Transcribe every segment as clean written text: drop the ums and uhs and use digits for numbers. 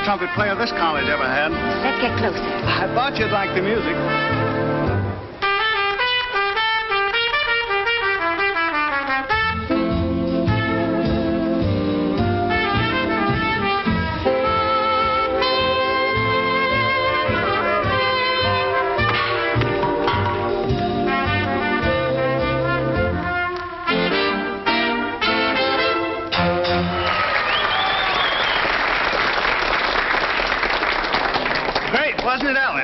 trumpet player this college ever had. Let's get closer. I thought you'd like the music. Wasn't it, Ellen?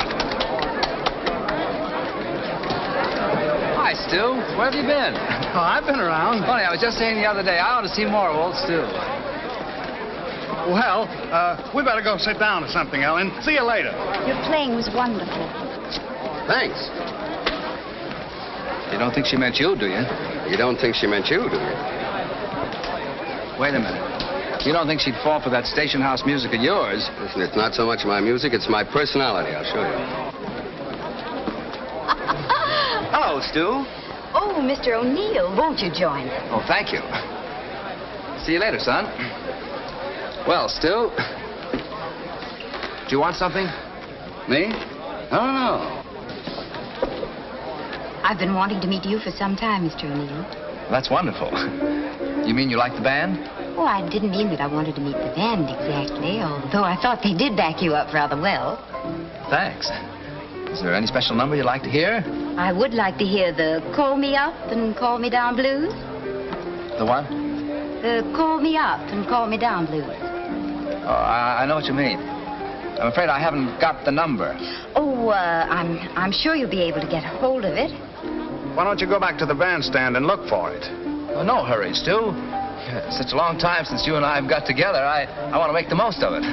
Hi, Stu. Where have you been? Oh, I've been around. Funny, I was just saying the other day, I ought to see more of old Stu. Well, we better go sit down or something, Ellen. See you later. Your playing was wonderful. Thanks. You don't think she meant you, do you? You don't think she meant you, do you? Wait a minute. You don't think she'd fall for that station house music of yours? Listen, it's not so much my music, it's my personality. I'll show you. Hello, Stu. Oh, Mr. O'Neill, won't you join us? Oh, thank you. See you later, son. Well, Stu, do you want something? Me? Oh, I've been wanting to meet you for some time, Mr. O'Neill. That's wonderful. You mean you like the band? Oh, I didn't mean that I wanted to meet the band exactly, although I thought they did back you up rather well. Thanks. Is there any special number you'd like to hear? I would like to hear the Call Me Up and Call Me Down blues. The what? The Call Me Up and Call Me Down blues. Oh, I know what you mean. I'm afraid I haven't got the number. Oh, I'm sure you'll be able to get a hold of it. Why don't you go back to the bandstand and look for it? Oh, no hurry, Stu. It's such a long time since you and I have got together. I want to make the most of it.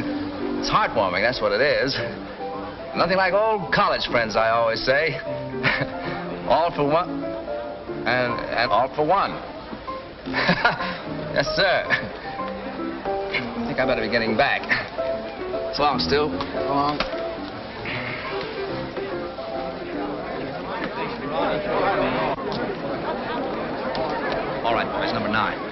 It's heartwarming, that's what it is. Nothing like old college friends, I always say. All for one, and all for one. Yes, sir. I think I better be getting back. So long, Stu. So long. All right, boys, number 9.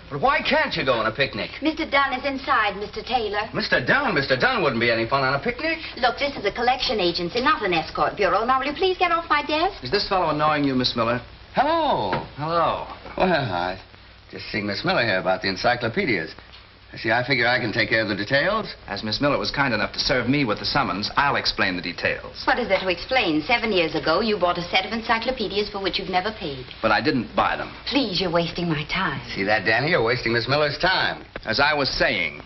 But why can't you go on a picnic? Mr. Dunn is inside, Mr. Taylor. Mr. Dunn wouldn't be any fun on a picnic. Look, this is a collection agency, not an escort bureau. Now, will you please get off my desk? Is this fellow annoying you, Miss Miller? Hello. Hello. Well, I just seeing Miss Miller here about the encyclopedias. See, I figure I can take care of the details. As Miss Miller was kind enough to serve me with the summons, I'll explain the details. What is there to explain? 7 years ago, you bought a set of encyclopedias for which you've never paid. But I didn't buy them. Please, you're wasting my time. See that, Danny? You're wasting Miss Miller's time. As I was saying,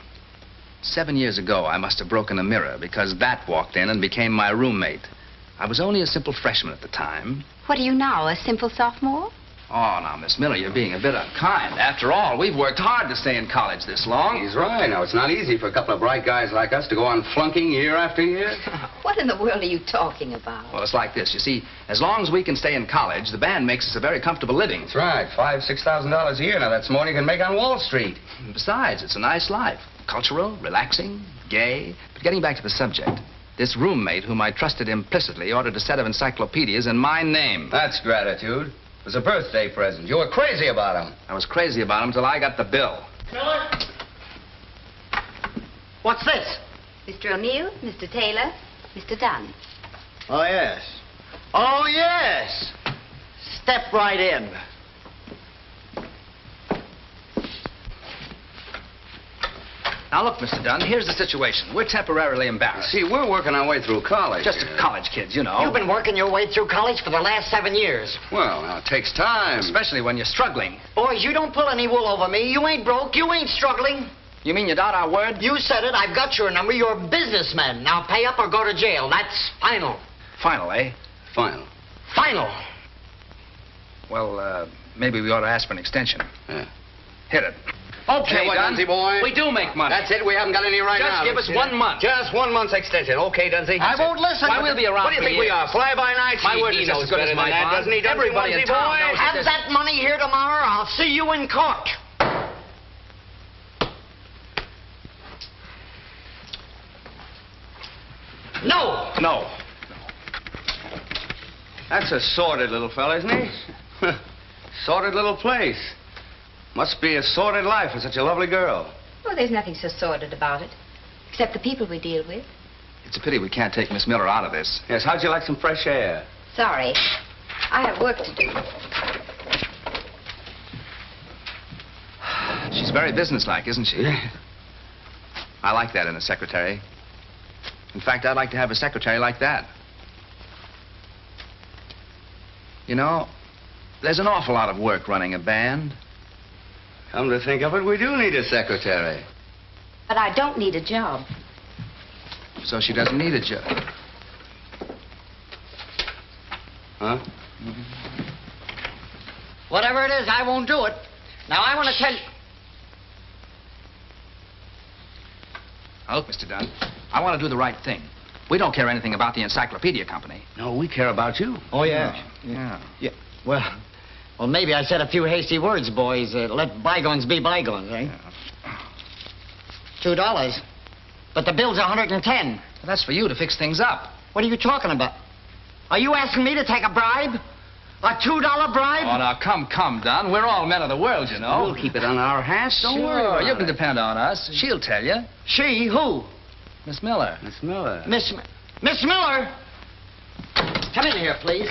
7 years ago, I must have broken a mirror because that walked in and became my roommate. I was only a simple freshman at the time. What are you now, a simple sophomore? Oh, now, Miss Miller, you're being a bit unkind. After all, we've worked hard to stay in college this long. He's right. Now, it's not easy for a couple of bright guys like us to go on flunking year after year. What in the world are you talking about? Well, it's like this. You see, as long as we can stay in college, the band makes us a very comfortable living. That's right. $5,000-6,000 a year. Now, that's more than you can make on Wall Street. Besides, it's a nice life. Cultural, relaxing, gay. But getting back to the subject, this roommate whom I trusted implicitly ordered a set of encyclopedias in my name. That's gratitude. It was a birthday present. You were crazy about him. I was crazy about him till I got the bill. Miller? What's this? Mr. O'Neill, Mr. Taylor, Mr. Dunn. Oh, yes. Oh, yes. Step right in. Now, look, Mr. Dunn, here's the situation. We're temporarily embarrassed. See, we're working our way through college. Just here. college kids, you know. You've been working your way through college for the last 7 years. Well, now, it takes time. Especially when you're struggling. Boys, you don't pull any wool over me. You ain't broke. You ain't struggling. You mean you doubt our word? You said it. I've got your number. You're a businessman. Now pay up or go to jail. That's final. Final, eh? Final. Final. Well, maybe we ought to ask for an extension. Yeah. Hit it. Okay, what, Dunn. Dunsey boy? We do make money. That's it. We haven't got any right now. Just give us 1 month. Just 1 month's extension. Okay, Dunsey? I won't listen. Why, we'll be around What do you for think we years. are? Fly-by-nights? My word He is just knows as good better as than my that, bond. doesn't he? Dunsey, Everybody in Dunsey town boy? knows Have that money here tomorrow. I'll see you in court. No. No. That's a sordid little fella, isn't he? Sordid little place. Must be a sordid life for such a lovely girl. Well, there's nothing so sordid about it, except the people we deal with. It's a pity we can't take Miss Miller out of this. Yes, how'd you like some fresh air? Sorry. I have work to do. She's very businesslike, isn't she? I like that in a secretary. In fact, I'd like to have a secretary like that. You know, there's an awful lot of work running a band. Come to think of it, we do need a secretary. But I don't need a job. So she doesn't need a job. Huh? Whatever it is, I won't do it. Now, I want to tell you... Now, look, Mr. Dunn, I want to do the right thing. We don't care anything about the encyclopedia company. No, we care about you. Oh, yeah. Yeah. Yeah. Well, maybe I said a few hasty words, boys. Let bygones be bygones, eh? $2. But the bill's 110. Well, that's for you to fix things up. What are you talking about? Are you asking me to take a bribe? A $2 bribe? Oh, now, come, Dunn. We're all men of the world, you know. We'll keep it on our hats. Don't worry about you can it. depend on us. She'll tell you. She? Who? Miss Miller. Miss Miller. Miss Miller? Come in here, please.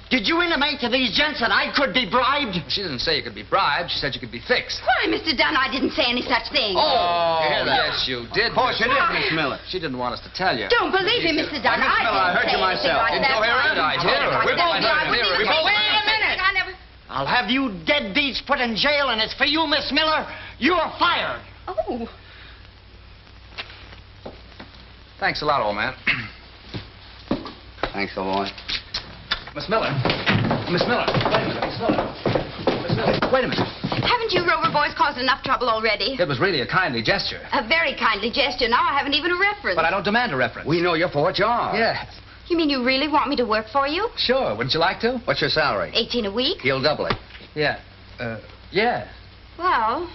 Did you intimate to these gents that I could be bribed? She didn't say you could be bribed. She said you could be fixed. Why, Mr. Dunn, I didn't say any such thing. Oh, you hear that? yes, you did. Of course you did, Miss Miller. She didn't want us to tell you. Don't believe him, Mr. Dunn. Miss Miller, I heard you myself. Didn't Didn't you hear her? I hear her. We both heard her. Wait a minute. I never... I'll have you deadbeats put in jail, and it's for you, Miss Miller. You're fired. Oh. Thanks a lot, old man. Thanks, old boy. Miss Miller. Miss Miller. Wait a minute, Miss Miller. Miss Miller. Wait a minute. Haven't you Rover boys caused enough trouble already? It was really a kindly gesture. A very kindly gesture. Now I haven't even a reference. But I don't demand a reference. We know you're for what you are. Yes. You mean you really want me to work for you? Sure. Wouldn't you like to? What's your salary? 18 a week? He'll double it. Yeah. Yeah. Well,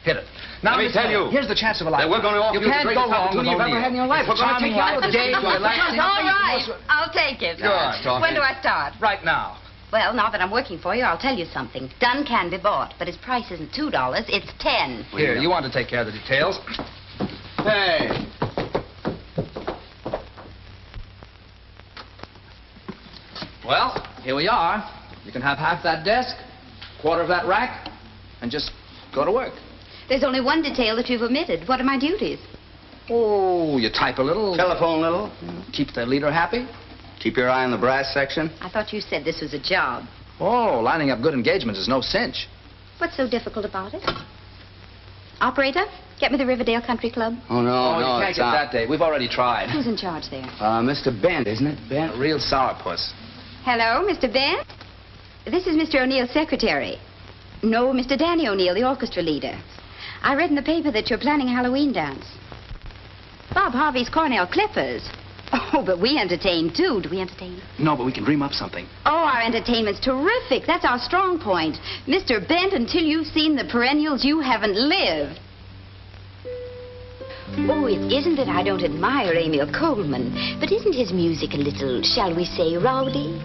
Hit it. Now, Let me Miss tell Miller, you here's the chance of a lifetime. that we're going to offer You you the can't greatest go wrong with opportunity you've ever O'Neill. had in your life. We're going to take you out of day, relaxing. all right. I'll take it. Good. When do I start? Right now. Well, now that I'm working for you, I'll tell you something. Dunn can be bought, but his price isn't $2, it's 10. Here, you want to take care of the details. Hey. Well, here we are. You can have half that desk, quarter of that rack, and just go to work. There's only one detail that you've omitted. What are my duties? Oh, you type a little. Telephone little. Keep the leader happy. Keep your eye on the brass section. I thought you said this was a job. Oh, lining up good engagements is no cinch. What's so difficult about it? Operator, get me the Riverdale Country Club. Oh, no, Oh, no, you can't it's get not. that day. We've already tried. Who's in charge there? Mr. Bent, isn't it? A Bent? real sourpuss. Hello, Mr. Bent? This is Mr. O'Neill's secretary. No, Mr. Danny O'Neill, the orchestra leader. I read in the paper that you're planning a Halloween dance. Bob Harvey's Cornell Clippers. Oh, but we entertain, too. Do we entertain? No, but we can dream up something. Oh, our entertainment's terrific. That's our strong point. Mr. Bent, until you've seen the perennials, you haven't lived. Oh, it isn't that I don't admire Emil Coleman, but isn't his music a little, shall we say, rowdy?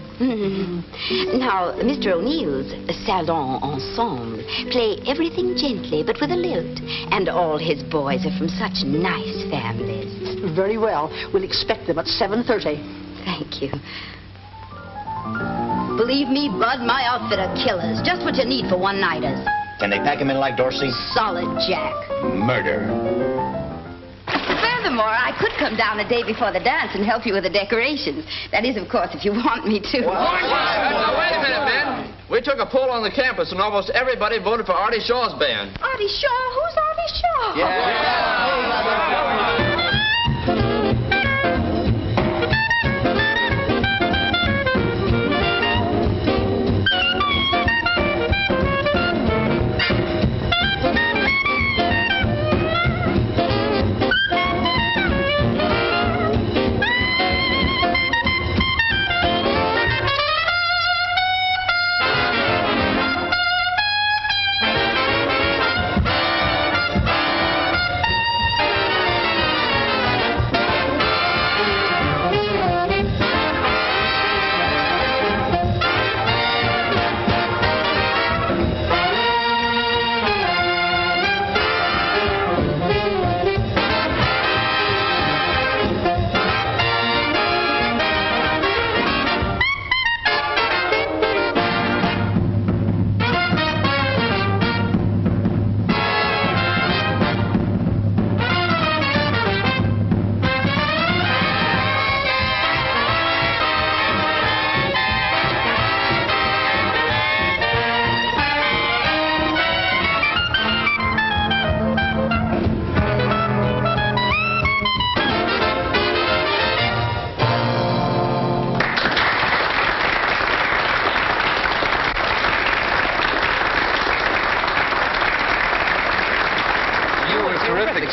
Now, Mr. O'Neill's Salon Ensemble play everything gently, but with a lilt, and all his boys are from such nice families. Very well. We'll expect them at 7:30. Thank you. Believe me, Bud, my outfit are killers. Just what you need for one-nighters. Can they pack him in like Dorsey? Solid Jack. Murder. Furthermore, I could come down a day before the dance and help you with the decorations. That is, of course, if you want me to. Now, wait a minute, Ben. We took a poll on the campus, and almost everybody voted for Artie Shaw's band. Artie Shaw? Who's Artie Shaw?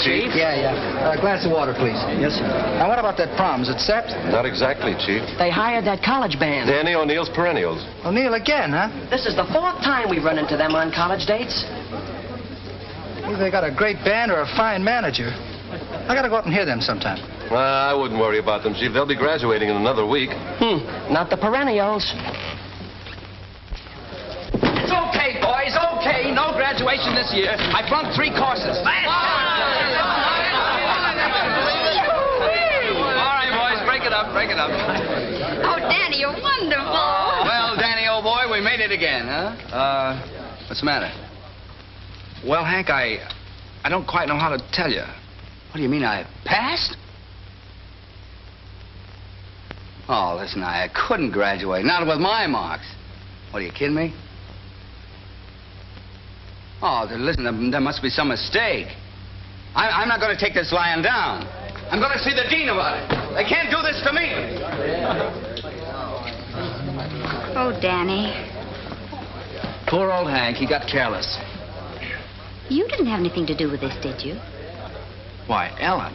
Chief. Yeah. A glass of water, please. Yes, sir. Now, what about that prom? Is it set? Not exactly, Chief. They hired that college band. Danny O'Neill's Perennials. O'Neill again, huh? This is the 4th time we've run into them on college dates. Either they got a great band or a fine manager. I gotta go up and hear them sometime. I wouldn't worry about them, Chief. They'll be graduating in another week. Not the Perennials. It's okay, boys, okay. No graduation this year. I flunked 3 courses. All right, boys, break it up. Oh, Danny, you're wonderful. Well, Danny, old boy, we made it again, huh? What's the matter? Well, Hank, I don't quite know how to tell you. What do you mean, I passed? Oh, listen, I couldn't graduate. Not with my marks. What, are you kidding me? Oh, listen, there must be some mistake. I'm not going to take this lying down. I'm going to see the dean about it. They can't do this to me. Oh, Danny, Poor old Hank, he got careless. you didn't have anything to do with this, did you? Why, Ellen.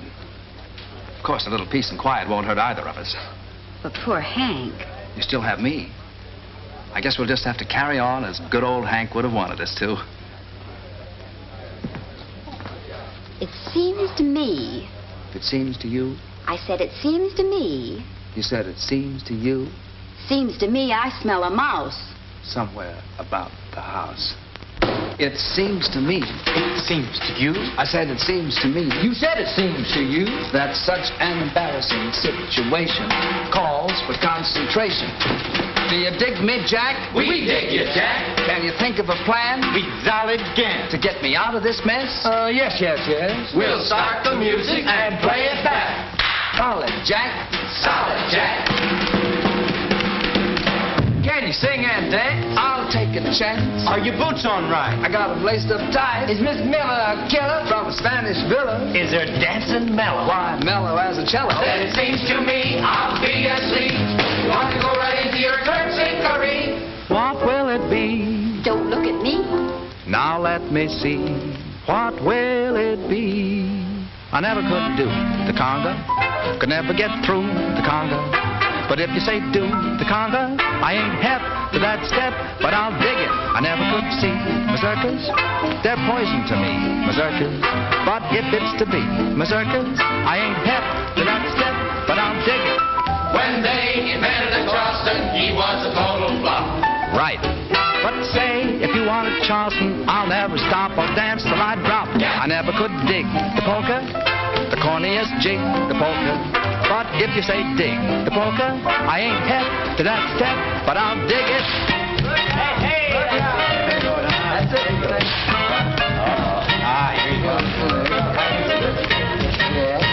Of course, a little peace and quiet won't hurt either of us. But poor Hank. You still have me. I guess we'll just have to carry on as good old Hank would have wanted us to. It seems to me. It seems to you. I said it seems to me. You said it seems to you. Seems to me I smell a mouse. Somewhere about the house. It seems to me. It seems to you. I said it seems to me. You said it seems to you. That such an embarrassing situation calls for concentration. Do you dig me, Jack? We dig you, Jack. Can you think of a plan? We jolly can. To get me out of this mess? Yes. We'll start the music and play it back. Solid, Jack. Solid, Jack. Can you sing and dance? I'll take a chance. Are your boots on right? I got them laced up tight. Is Miss Miller a killer? From a Spanish villa. Is her dancing mellow? Why, mellow as a cello. Then it seems to me I'll be asleep. Want to go right into your terpsichore? What will it be? Don't look at me. Now let me see. What will it be? I never could do the conga. Could never get through the conga. But if you say do the conga, I ain't hep to that step, but I'll dig it. I never could see mazurkas. They're poison to me, mazurkas. But if it's to be mazurkas, I ain't hep to that step, but I'll dig it. When they invented a Charleston, he was a total flop. Right. But say, if you wanted Charleston, I'll never stop or dance till I drop. I never could dig the polka, the corniest jig, the polka. But if you say dig the polka, I ain't hep to that step, but I'll dig it. Hey! That's it. Here you go. Yeah.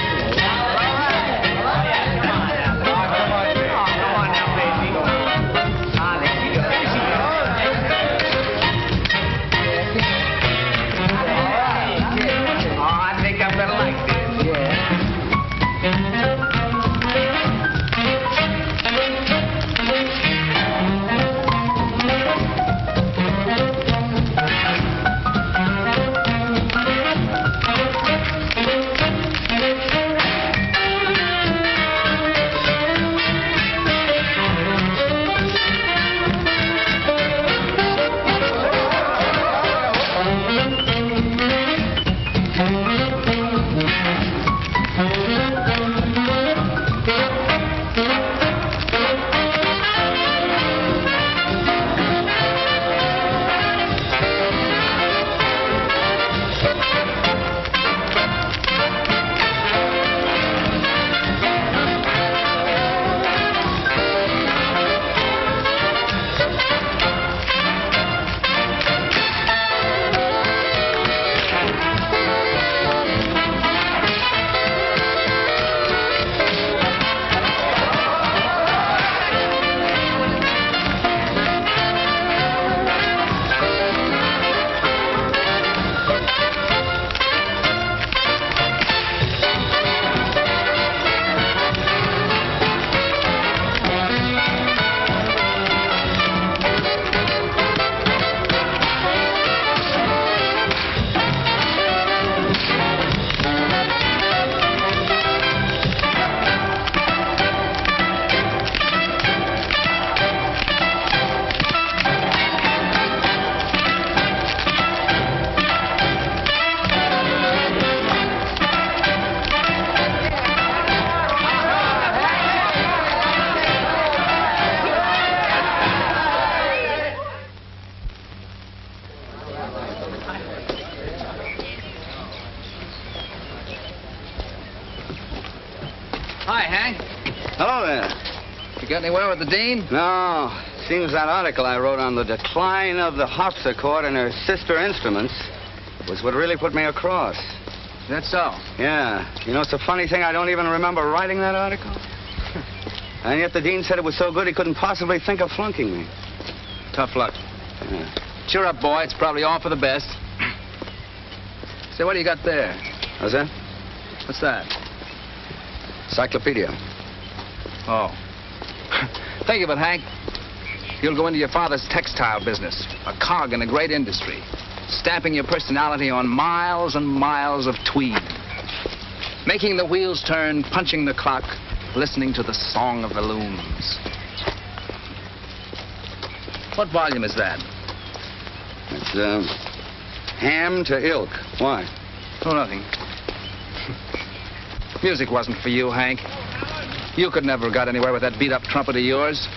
Hello there. You got anywhere with the dean? No. Seems that article I wrote on the decline of the harpsichord and her sister instruments was what really put me across. Is that so? Yeah. You know, it's a funny thing. I don't even remember writing that article. And yet the dean said it was so good he couldn't possibly think of flunking me. Tough luck. Yeah. Cheer up, boy. It's probably all for the best. Say, what do you got there? How's that? What's that? Encyclopedia. Oh. Think of it, Hank. You'll go into your father's textile business, a cog in a great industry, stamping your personality on miles and miles of tweed, making the wheels turn, punching the clock, listening to the song of the looms. What volume is that? It's, Ham to Ilk. Why? Oh, nothing. Music wasn't for you, Hank. You could never have got anywhere with that beat-up trumpet of yours.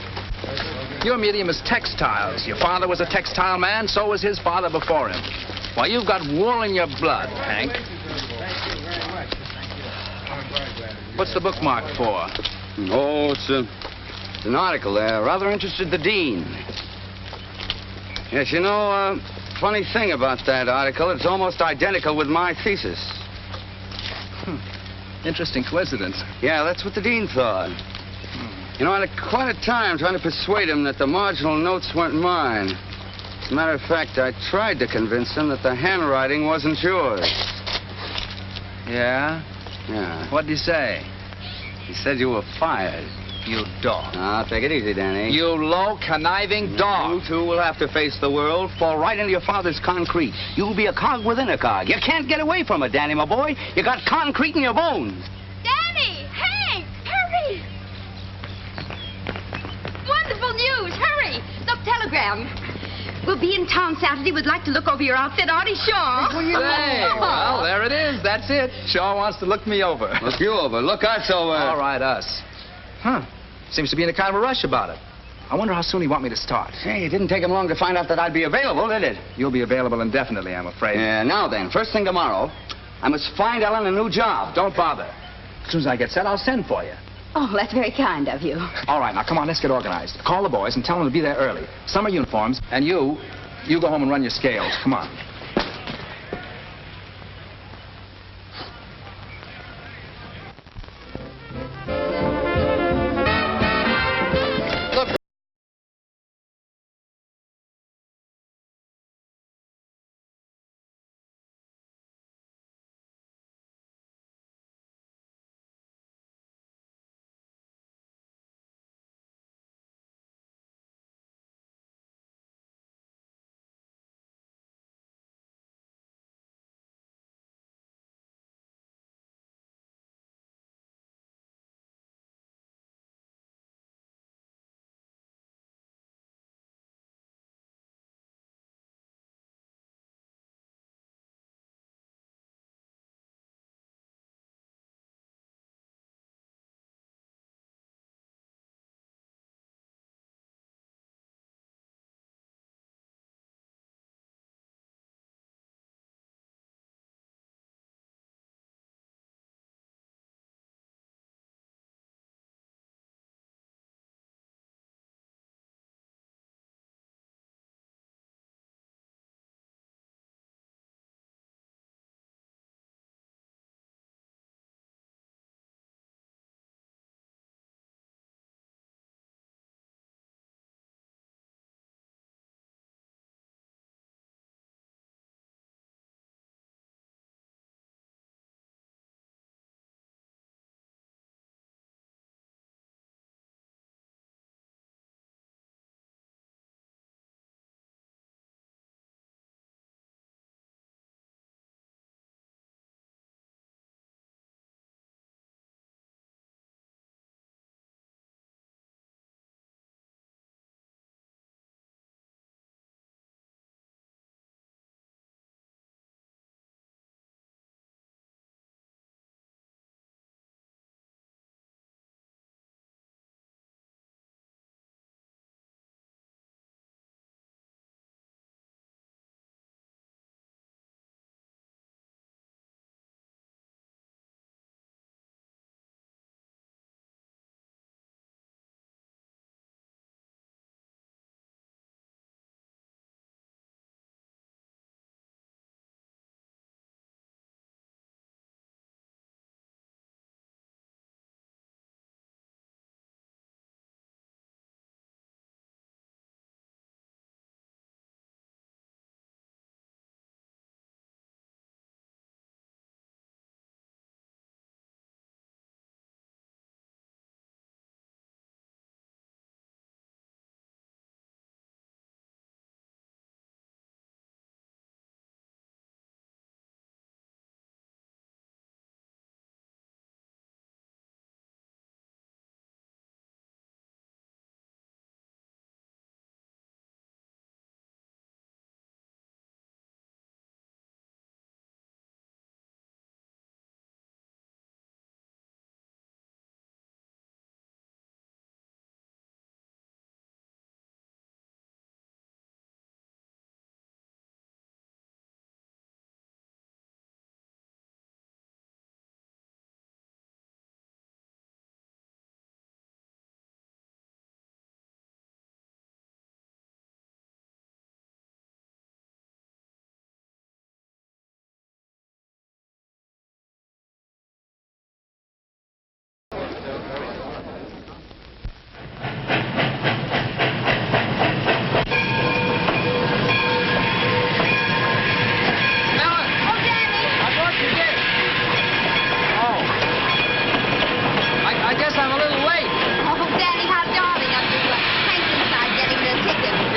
Your medium is textiles. Your father was a textile man, so was his father before him. Why, you've got wool in your blood, Hank. What's the bookmark for? Oh, it's an article there. Rather interested the dean. Yes, you know, funny thing about that article, it's almost identical with my thesis. Interesting coincidence. Yeah, that's what the dean thought. You know, I had quite a time trying to persuade him that the marginal notes weren't mine. As a matter of fact, I tried to convince him that the handwriting wasn't yours. Yeah? Yeah. What'd he say? He said you were fired. You dog. Now, take it easy, Danny. You low, conniving dog. You two will have to face the world, fall right into your father's concrete. You'll be a cog within a cog. You can't get away from it, Danny, my boy. You got concrete in your bones. Danny! Hank! Hurry! Wonderful news! Hurry! Look, telegram. We'll be in town Saturday. We'd like to look over your outfit, Artie Shaw. Say, well, there it is. That's it. Shaw wants to look me over. Look you over. Look us over. All right, us. Huh. Seems to be in a kind of a rush about it. I wonder how soon he want me to start. Hey, it didn't take him long to find out that I'd be available, did it? You'll be available indefinitely, I'm afraid. Yeah, now then, first thing tomorrow, I must find Ellen a new job. Don't bother. As soon as I get set, I'll send for you. Oh, that's very kind of you. All right, now, come on, let's get organized. Call the boys and tell them to be there early. Summer uniforms, and you go home and run your scales. Come on.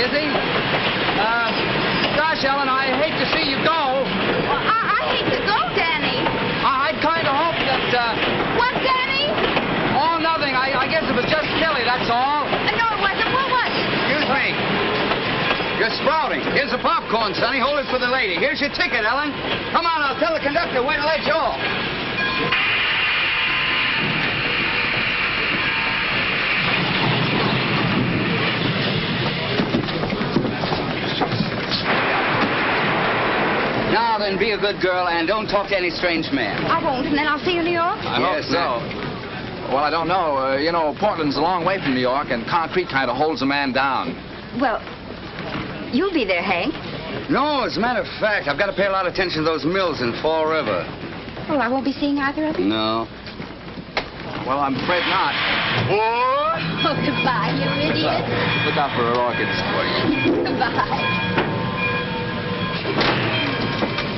busy? Gosh, Ellen, I hate to see you go. Well, I hate to go, Danny. I'd kind of hoped that, What, Danny? Oh, nothing. I guess it was just silly, that's all. No, it wasn't. What was it? Excuse me. You're sprouting. Here's the popcorn, Sonny. Hold it for the lady. Here's your ticket, Ellen. Come on, I'll tell the conductor where to let you off. Now then, be a good girl and don't talk to any strange man. I won't, and then I'll see you in New York. I hope so. Well, I don't know. You know, Portland's a long way from New York, and concrete kind of holds a man down. Well, you'll be there, Hank. No, as a matter of fact, I've got to pay a lot of attention to those mills in Fall River. Well, I won't be seeing either of you. No. Well, I'm afraid not. Oh, goodbye, you idiot. Look out for her orchids, boy. Goodbye.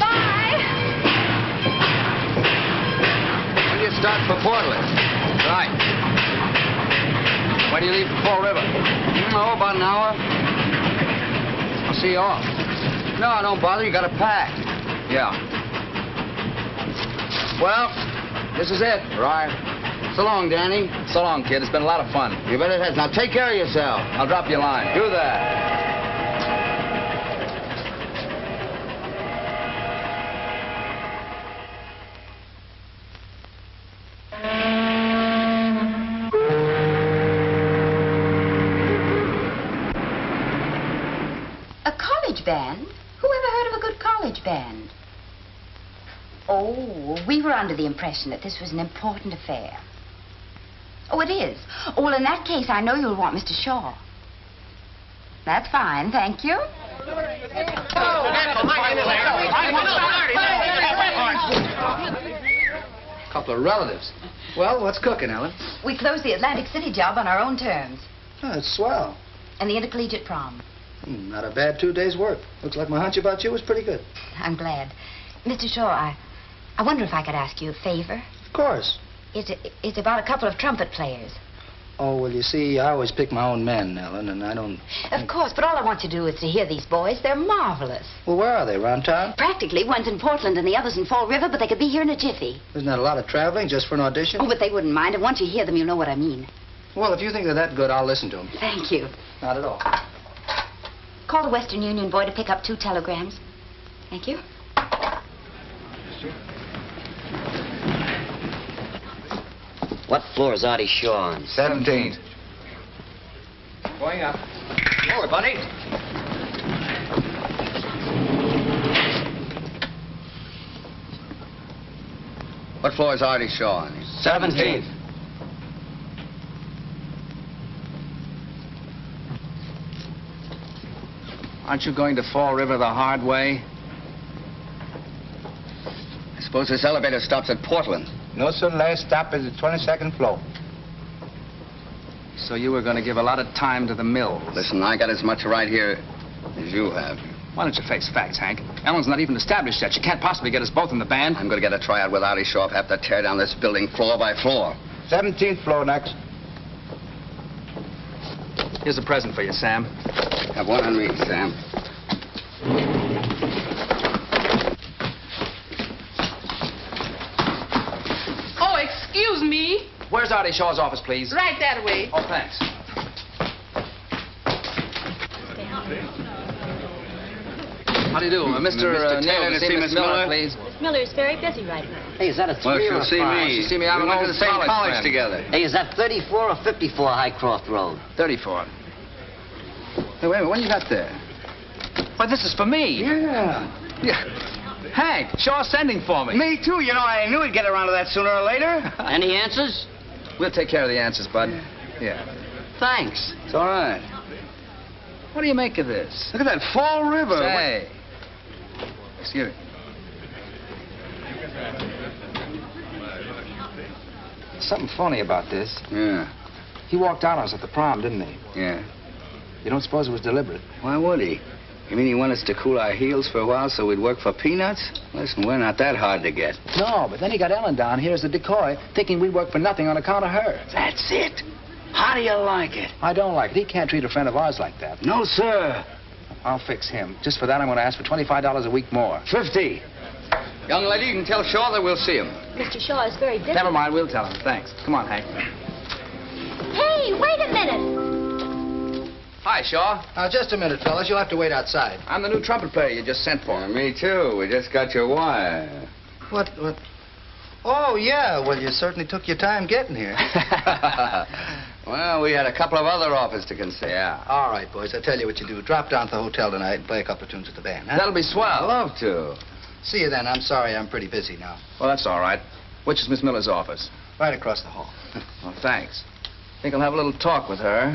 Bye. When do you start for Portland? Right. When do you leave for Fall River? Oh, about an hour. I'll see you off. No, don't bother. You got to pack. Yeah. Well, this is it. Right. So long, Danny. So long, kid. It's been a lot of fun. You bet it has. Now take care of yourself. I'll drop you a line. Do that. A college band? Who ever heard of a good college band? Oh, we were under the impression that this was an important affair. Oh, it is. Oh, well, in that case, I know you'll want Mr. Shaw. That's fine, thank you. A couple of relatives. Well, what's cooking, Ellen? We closed the Atlantic City job on our own terms. Oh, that's swell. And the intercollegiate prom. Not a bad 2 days' work. Looks like my hunch about you was pretty good. I'm glad. Mr. Shaw, I wonder if I could ask you a favor. Of course. It's about a couple of trumpet players. Oh, well, you see, I always pick my own men, Ellen, and I don't... Of course, but all I want to do is to hear these boys. They're marvelous. Well, where are they, around town? Practically, one's in Portland and the other's in Fall River, but they could be here in a jiffy. Isn't that a lot of traveling just for an audition? Oh, but they wouldn't mind, and once you hear them, you'll know what I mean. Well, if you think they're that good, I'll listen to them. Thank you. Not at all. Call the Western Union boy to pick up 2 telegrams. Thank you. What floor is Artie Shaw on? 17th. Going up. Forward, buddy. What floor is Artie Shaw on? 17th. Aren't you going to Fall River the hard way? I suppose this elevator stops at Portland. No, sir. Last stop is the 22nd floor. So you were going to give a lot of time to the mills. Listen, I got as much right here as you have. Why don't you face facts, Hank? Ellen's not even established yet. She can't possibly get us both in the band. I'm going to get a tryout with Artie Shaw. Have to tear down this building floor by floor. 17th floor next. Here's a present for you, Sam. Have one on me, Sam. Oh, excuse me. Where's Artie Shaw's office, please? Right that way. Oh, thanks. How do you do? Mr. Taylor Neal, to see Miss Miller, please. Miss Miller is very busy right now. Hey, is that a 3 Well, or she'll a see 5? me. She'll see me. I'm We an went to old the same college college friend. together. Hey, is that 34 or 54 Highcroft Road? 34. Hey, wait a minute. What do you got there? Why, this is for me. Yeah. Yeah. Hank, Shaw's sending for me. Me too. You know, I knew he'd get around to that sooner or later. Any answers? We'll take care of the answers, bud. Yeah. Thanks. It's all right. What do you make of this? Look at that Fall River. Say. Excuse me. Something funny about this. Yeah. He walked out on us at the prom, didn't he? Yeah. You don't suppose it was deliberate? Why would he? You mean he wanted us to cool our heels for a while so we'd work for peanuts? Listen, we're not that hard to get. No, but then he got Ellen down here as a decoy, thinking we'd work for nothing on account of her. That's it. How do you like it? I don't like it. He can't treat a friend of ours like that. No, sir. I'll fix him. Just for that, I'm going to ask for $25 a week more. 50. Young lady, you can tell Shaw that we'll see him. Mr. Shaw is very busy. Never mind, we'll tell him. Thanks. Come on, Hank. Hey, wait a minute. Hi, Shaw. Just a minute, fellas. You'll have to wait outside. I'm the new trumpet player you just sent for. Me too. We just got your wire. What? Oh, yeah. Well, you certainly took your time getting here. Well, we had a couple of other offers to consider. Yeah. All right, boys. I'll tell you what you do. Drop down to the hotel tonight and play a couple of tunes with the band, huh? That'll be swell. I'd love to. See you then. I'm sorry. I'm pretty busy now. Well, that's all right. Which is Miss Miller's office? Right across the hall. Well, thanks. Think I'll have a little talk with her.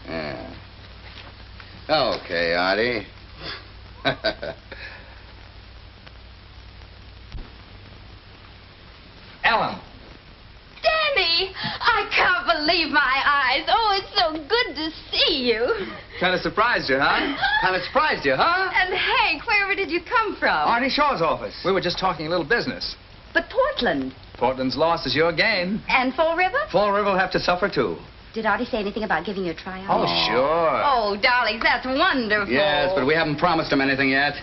Yeah. Okay, Artie. Ellen. Danny, I can't believe my eyes. Oh, it's so good to see you. Kind of surprised you, huh? Kind of surprised you, huh? And Hank, wherever did you come from? Artie Shaw's office. We were just talking a little business. But Portland. Portland's loss is your gain. And Fall River? Fall River will have to suffer, too. Did Artie say anything about giving you a tryout? Oh, sure. Oh, darlings, that's wonderful. Yes, but we haven't promised him anything yet.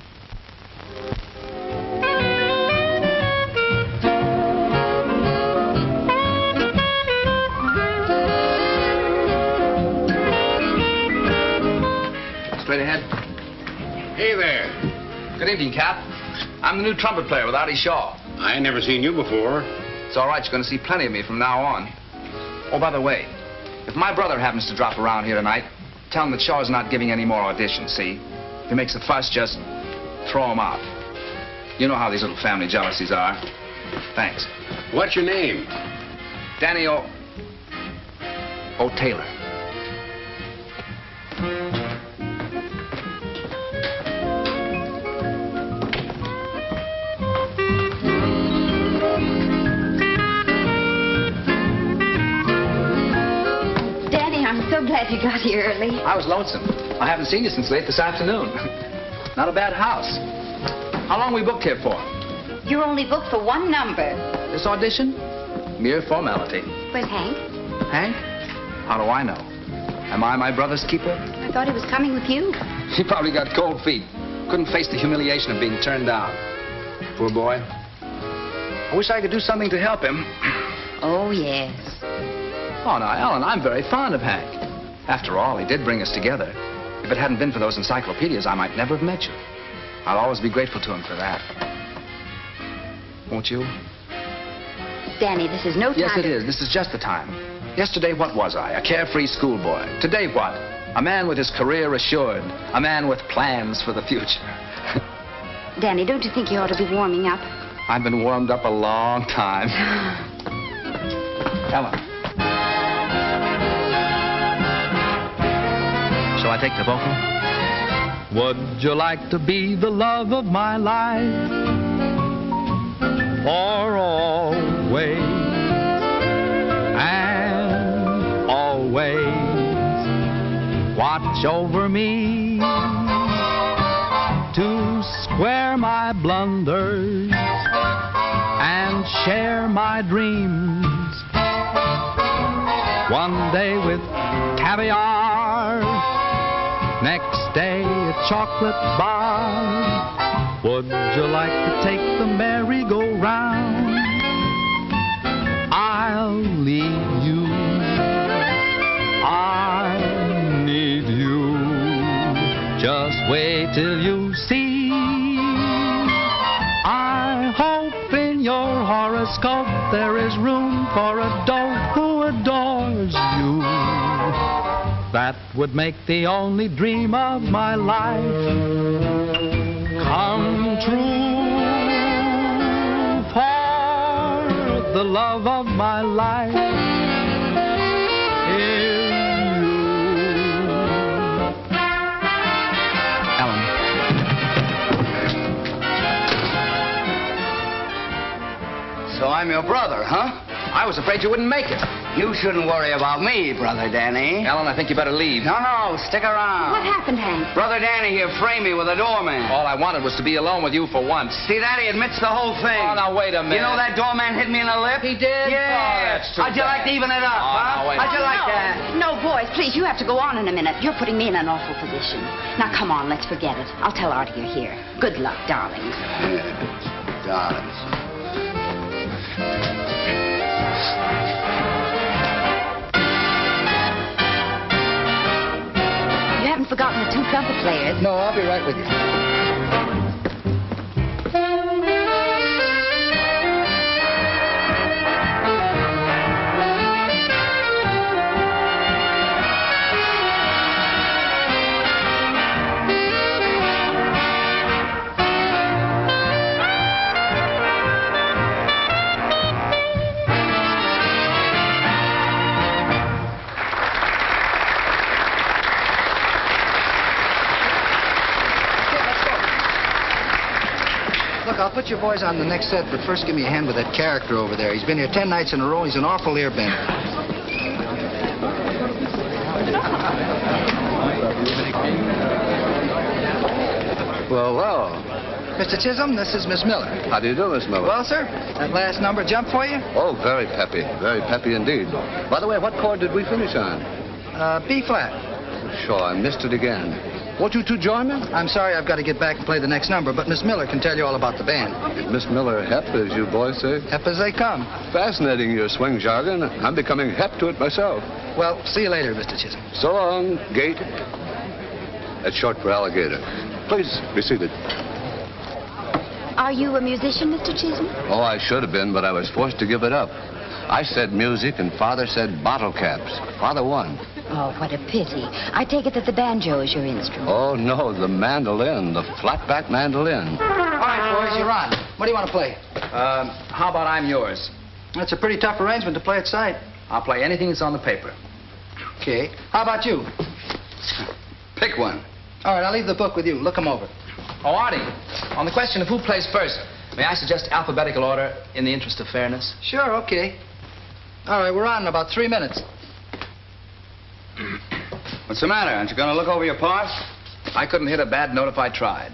Straight ahead. Hey there. Good evening, Cap. I'm the new trumpet player with Artie Shaw. I ain't never seen you before. It's all right. You're going to see plenty of me from now on. Oh, by the way, if my brother happens to drop around here tonight, tell him that Shaw's not giving any more auditions, see? If he makes a fuss, just throw him out. You know how these little family jealousies are. Thanks. What's your name? Danny Taylor. Danny, I'm so glad you got here early. I was lonesome. I haven't seen you since late this afternoon. Not a bad house. How long we booked here for? You're only booked for one number. This audition? Mere formality. Where's Hank? Hank? How do I know? Am I my brother's keeper? I thought he was coming with you. He probably got cold feet. Couldn't face the humiliation of being turned down. Poor boy. I wish I could do something to help him. Oh, yes. Oh, now, Ellen, I'm very fond of Hank. After all, he did bring us together. If it hadn't been for those encyclopedias, I might never have met you. I'll always be grateful to him for that. Won't you? Danny, this is no time. Yes, it is. This is just the time. Yesterday, what was I? A carefree schoolboy. Today, what? A man with his career assured. A man with plans for the future. Danny, don't you think you ought to be warming up? I've been warmed up a long time. Ellen. Shall I take the vocal? Would you like to be the love of my life? For always and always watch over me to square my blunders and share my dreams. One day with caviar, next day a chocolate bar. Would you like to take the merry-go-round? I'll lead you. I need you. Just wait till you see. I hope in your horoscope there is room for a doe who adores you. That would make the only dream of my life come true. For the love of my life is you. Ellen. So I'm your brother, huh? I was afraid you wouldn't make it. You shouldn't worry about me, Brother Danny. Ellen, I think you better leave. No, stick around. What happened, Hank? Brother Danny here framed me with a doorman. All I wanted was to be alone with you for once. See that? He admits the whole thing. Oh, now, wait a minute. You know that doorman hit me in the lip? He did? Yeah. Oh, that's too How'd you like to even it up, Oh, huh? now, wait a How'd you like no. that? No, boys, please, you have to go on in a minute. You're putting me in an awful position. Now, come on, let's forget it. I'll tell Artie you're here. Good luck, darlings. Yeah, darlings. You haven't forgotten the two trumpet players. No, I'll be right with you. Look, I'll put your boys on the next set, but first give me a hand with that character over there. He's been here 10 nights in a row. He's an awful ear bender. Well. Mr. Chisholm, this is Miss Miller. How do you do, Miss Miller? Well, sir, that last number jump for you? Oh, very peppy. Very peppy indeed. By the way, what chord did we finish on? B flat. Sure, I missed it again. Won't you two join me? I'm sorry I've got to get back and play the next number, but Miss Miller can tell you all about the band. Is Miss Miller hep, as you boys say? Hep as they come. Fascinating, your swing jargon. I'm becoming hep to it myself. Well, see you later, Mr. Chisholm. So long, Gate. That's short for alligator. Please, be seated. Are you a musician, Mr. Chisholm? Oh, I should have been, but I was forced to give it up. I said music, and Father said bottle caps. Father won. Oh, what a pity. I take it that the banjo is your instrument. Oh, no, the mandolin, the flat-back mandolin. All right, boys, you're on. What do you want to play? How about I'm yours? That's a pretty tough arrangement to play at sight. I'll play anything that's on the paper. Okay. How about you? Pick one. All right, I'll leave the book with you. Look 'em over. Oh, Artie, on the question of who plays first, may I suggest alphabetical order in the interest of fairness? Sure, okay. All right, we're on in about 3 minutes. What's the matter? Aren't you going to look over your parts? I couldn't hit a bad note if I tried.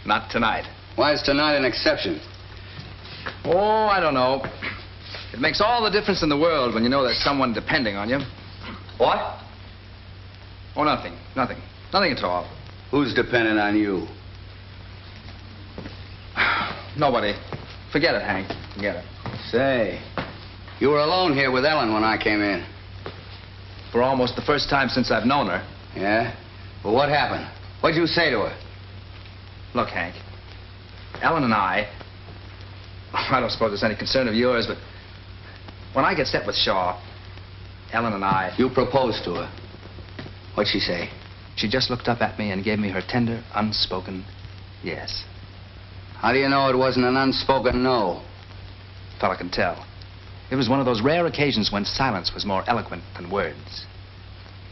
Not tonight. Why is tonight an exception? Oh, I don't know. It makes all the difference in the world when you know there's someone depending on you. What? Oh, nothing. Nothing. Nothing at all. Who's dependent on you? Nobody. Forget it, Hank. Forget it. Say, you were alone here with Ellen when I came in. For almost the first time since I've known her. Yeah? Well, what happened? What'd you say to her? Look, Hank. Ellen and I don't suppose it's any concern of yours, but when I get set with Shaw, Ellen and I... You proposed to her. What'd she say? She just looked up at me and gave me her tender, unspoken yes. How do you know it wasn't an unspoken no? Fella can tell. It was one of those rare occasions when silence was more eloquent than words.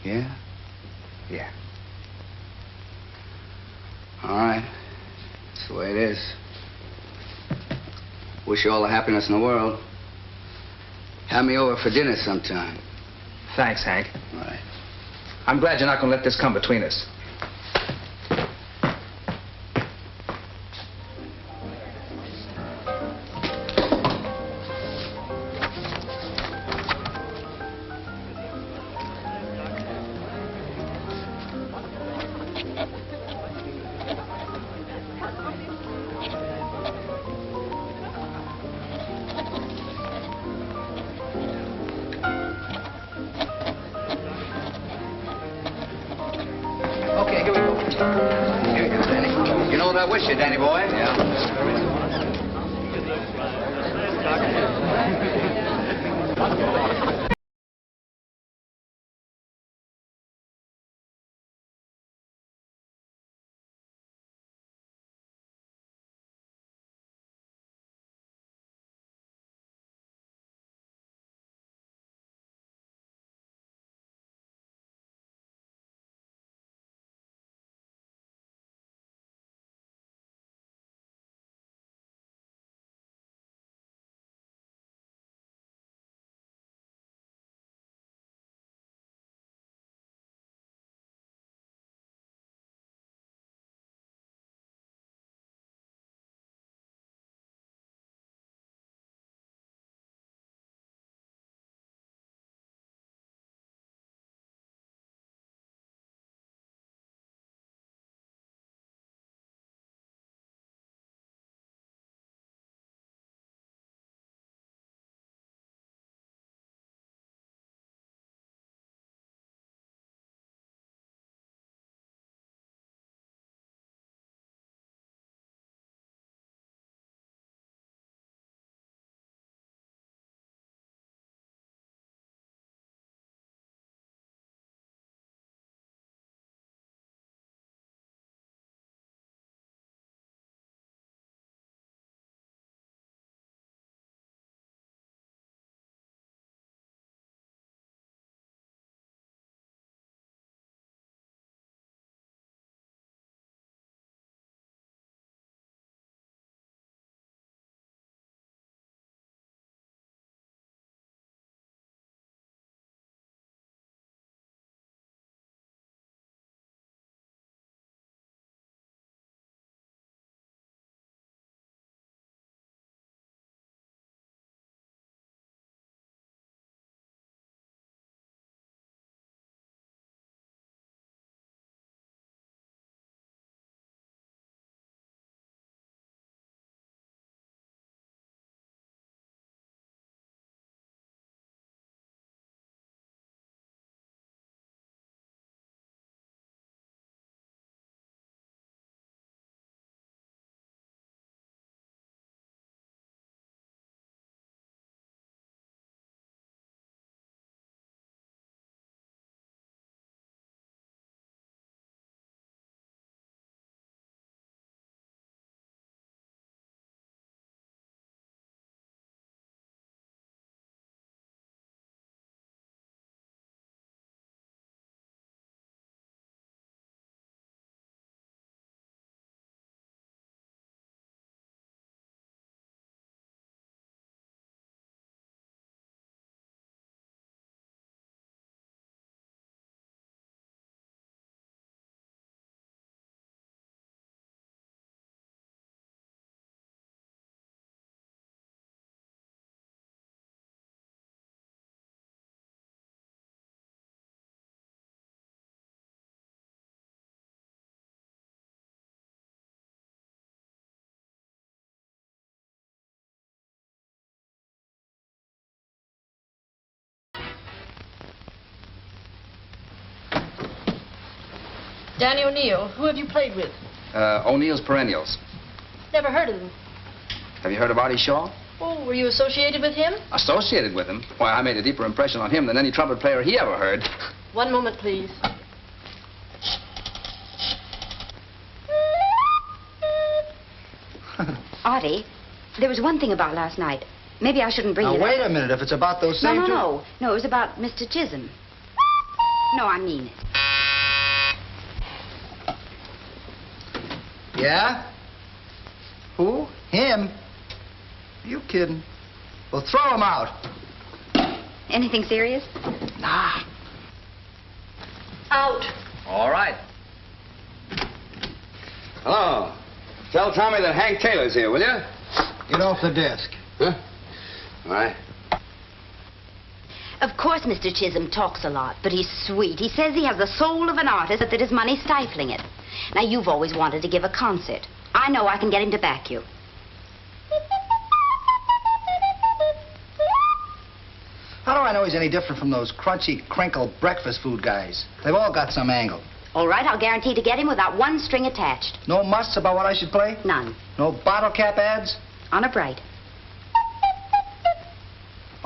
Yeah? Yeah. All right. That's the way it is. Wish you all the happiness in the world. Have me over for dinner sometime. Thanks, Hank. All right. I'm glad you're not going to let this come between us. Okay, here we go. Here you go, Danny. You know what I wish you, Danny boy? Yeah. Danny O'Neill. Who have you played with? O'Neill's Perennials. Never heard of them. Have you heard of Artie Shaw? Oh, were you associated with him? Associated with him? Why, I made a deeper impression on him than any trumpet player he ever heard. One moment, please. Artie, there was one thing about last night. Maybe I shouldn't bring Now, you wait that. a minute. If it's about those No, same no, two... no. No, it was about Mr. Chisholm. No, I mean it. Yeah? Who? Him? Are you kidding? Well, throw him out. Anything serious? Nah. Out. All right. Hello. Tell Tommy that Hank Taylor's here, will you? Get off the desk. Huh? All right. Of course, Mr. Chisholm talks a lot, but he's sweet. He says he has the soul of an artist, but that his money's stifling it. Now, you've always wanted to give a concert. I know I can get him to back you. How do I know he's any different from those crunchy, crinkle breakfast food guys? They've all got some angle. All right, I'll guarantee to get him without one string attached. No musts about what I should play? None. No bottle cap ads? On a bright.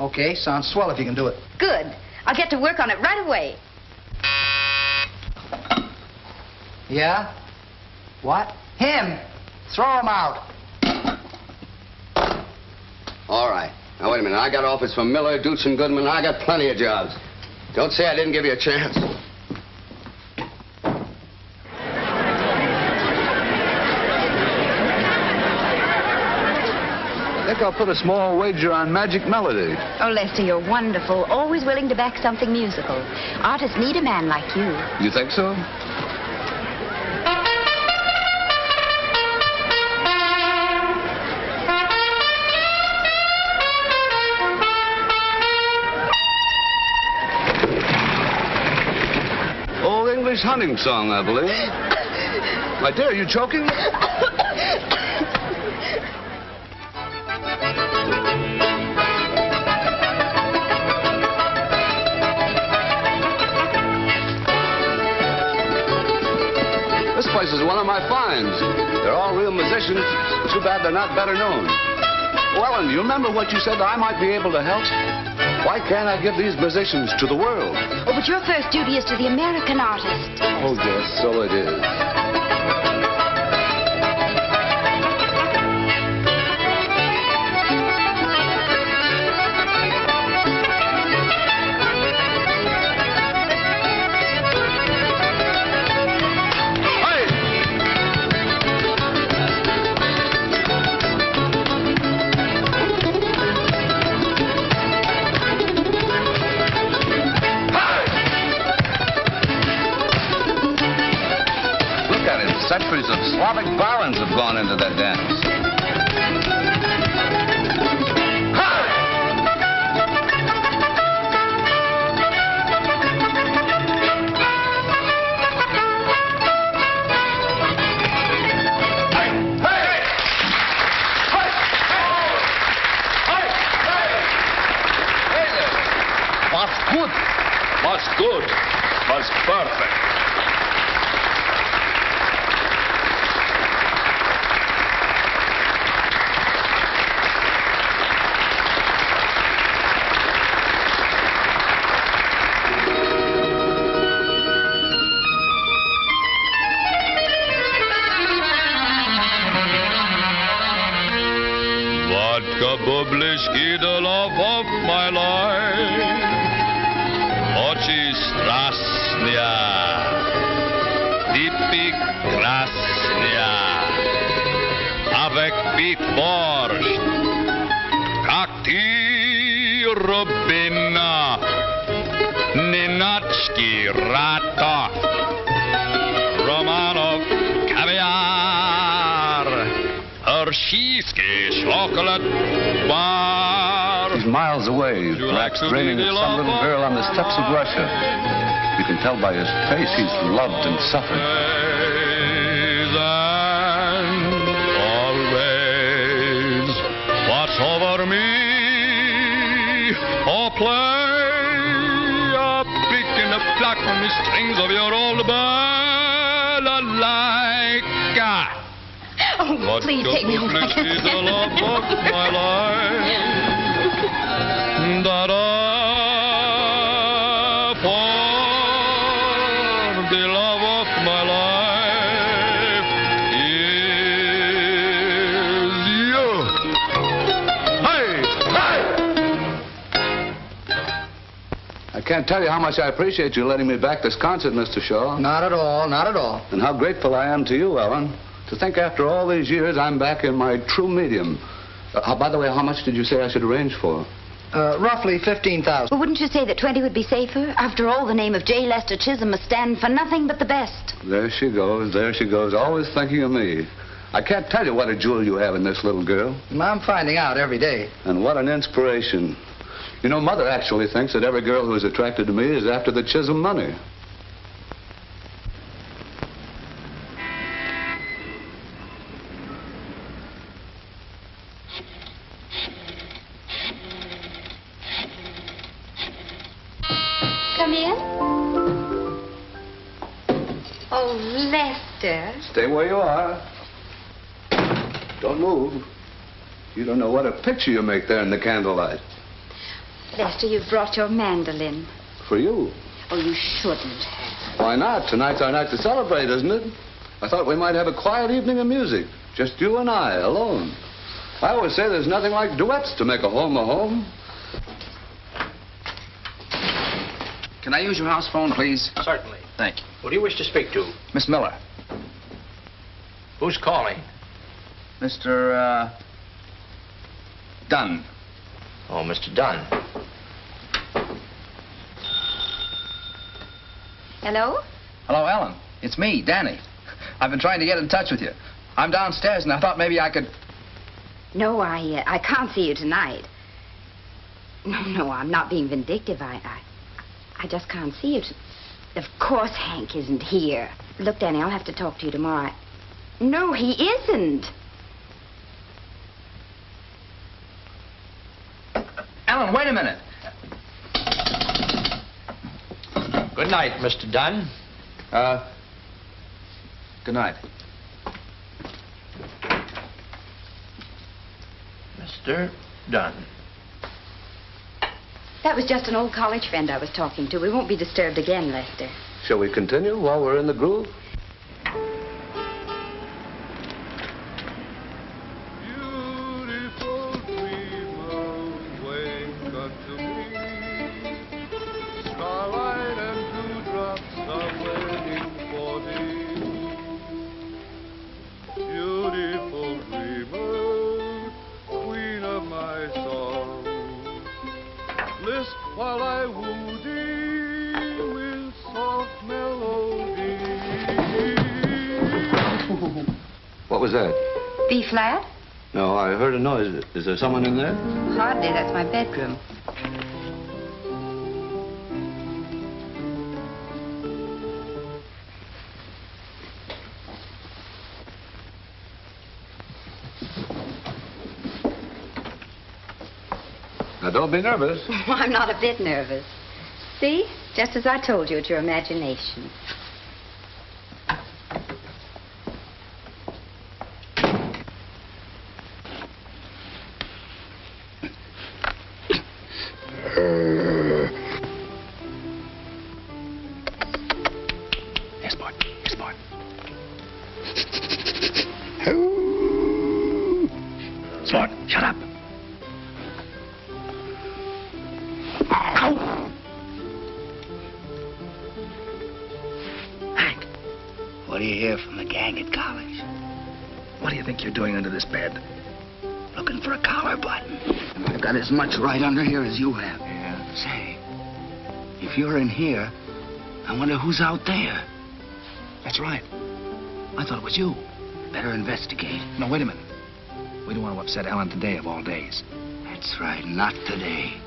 Okay, sounds swell if you can do it. Good. I'll get to work on it right away. Yeah? What? Him! Throw him out. All right. Now, wait a minute. I got offers from Miller, Dutch, and Goodman. I got plenty of jobs. Don't say I didn't give you a chance. I think I'll put a small wager on Magic Melody. Oh, Lester, you're wonderful. Always willing to back something musical. Artists need a man like you. You think so? Old English hunting song, I believe. My dear, are you choking? This place is one of my finds. They're all real musicians. Too bad they're not better known. Oh, Ellen, you remember what you said I might be able to help? Why can't I give these musicians to the world? Oh, but your first duty is to the American artist. Oh, yes, so it is. Centuries of Slavic barons have gone into that dance. Was good. Was good. Was perfect. Bubliški, the love of my life. Oči strasnija, typik krasnija, avec bit borscht, kak ti robina, nenački rata, Romanov caviar, Hershey's chocolate bar. He's miles away, perhaps dreaming of some little girl on the steppes of Russia. You can tell by his face he's loved and suffered. Always watch over me, or play a pick in the pluck on the strings of your old band. like. Oh, please take me home. I can't stand the love of my life. For the love of my life is you. Hey! Hey! I can't tell you how much I appreciate you letting me back this concert, Mr. Shaw. Not at all, not at all. And how grateful I am to you, Ellen. To think after all these years I'm back in my true medium. By the way, how much did you say I should arrange for? Roughly 15,000. Well, wouldn't you say that 20 would be safer? After all, the name of J. Lester Chisholm must stand for nothing but the best. There she goes, always thinking of me. I can't tell you what a jewel you have in this little girl. I'm finding out every day. And what an inspiration. You know, Mother actually thinks that every girl who is attracted to me is after the Chisholm money. Come in. Oh, Lester. Stay where you are. Don't move. You don't know what a picture you make there in the candlelight. Lester, you've brought your mandolin. For you. Oh, you shouldn't. Why not? Tonight's our night to celebrate, isn't it? I thought we might have a quiet evening of music. Just you and I, alone. I always say there's nothing like duets to make a home a home. Can I use your house phone, please? Certainly. Thank you. Who do you wish to speak to? Miss Miller. Who's calling? Mr. Dunn. Oh, Mr. Dunn. Hello? Hello, Ellen. It's me, Danny. I've been trying to get in touch with you. I'm downstairs, and I thought maybe I could... No, I can't see you tonight. No, I'm not being vindictive. I just can't see you. Of course Hank isn't here. Look, Danny, I'll have to talk to you tomorrow. No, he isn't. Ellen, wait a minute. Good night, Mr. Dunn. Good night. Mr. Dunn. That was just an old college friend I was talking to. We won't be disturbed again, Lester. Shall we continue while we're in the groove? While I woo thee with soft melody. What was that? B flat? No, I heard a noise. Is there someone in there? Hardly. That's my bedroom. Now, don't be nervous. I'm not a bit nervous. See? Just as I told you, it's your imagination. Yes, boy. Yes, boy. Sport, shut up. Hank. What do you hear from the gang at college? What do you think you're doing under this bed? Looking for a collar button. I've got as much right under here as you have. Yeah. Say, if you're in here, I wonder who's out there. That's right. I thought it was you. Better investigate. No, wait a minute. We don't want to upset Ellen today of all days. That's right, not today.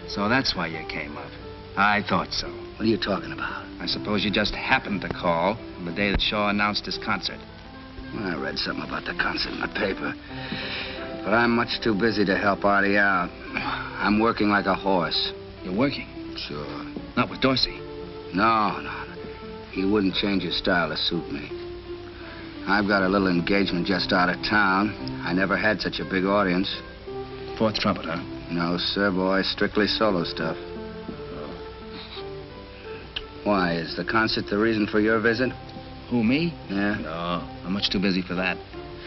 So that's why you came up. I thought so. What are you talking about? I suppose you just happened to call on the day that Shaw announced his concert. Well, I read something about the concert in the paper. But I'm much too busy to help Artie out. I'm working like a horse. You're working? Sure. Not with Dorsey? No. He wouldn't change his style to suit me. I've got a little engagement just out of town. I never had such a big audience. Fourth trumpet, huh? No, sir, boy. Strictly solo stuff. Why, is the concert the reason for your visit? Who, me? Yeah? No, I'm much too busy for that.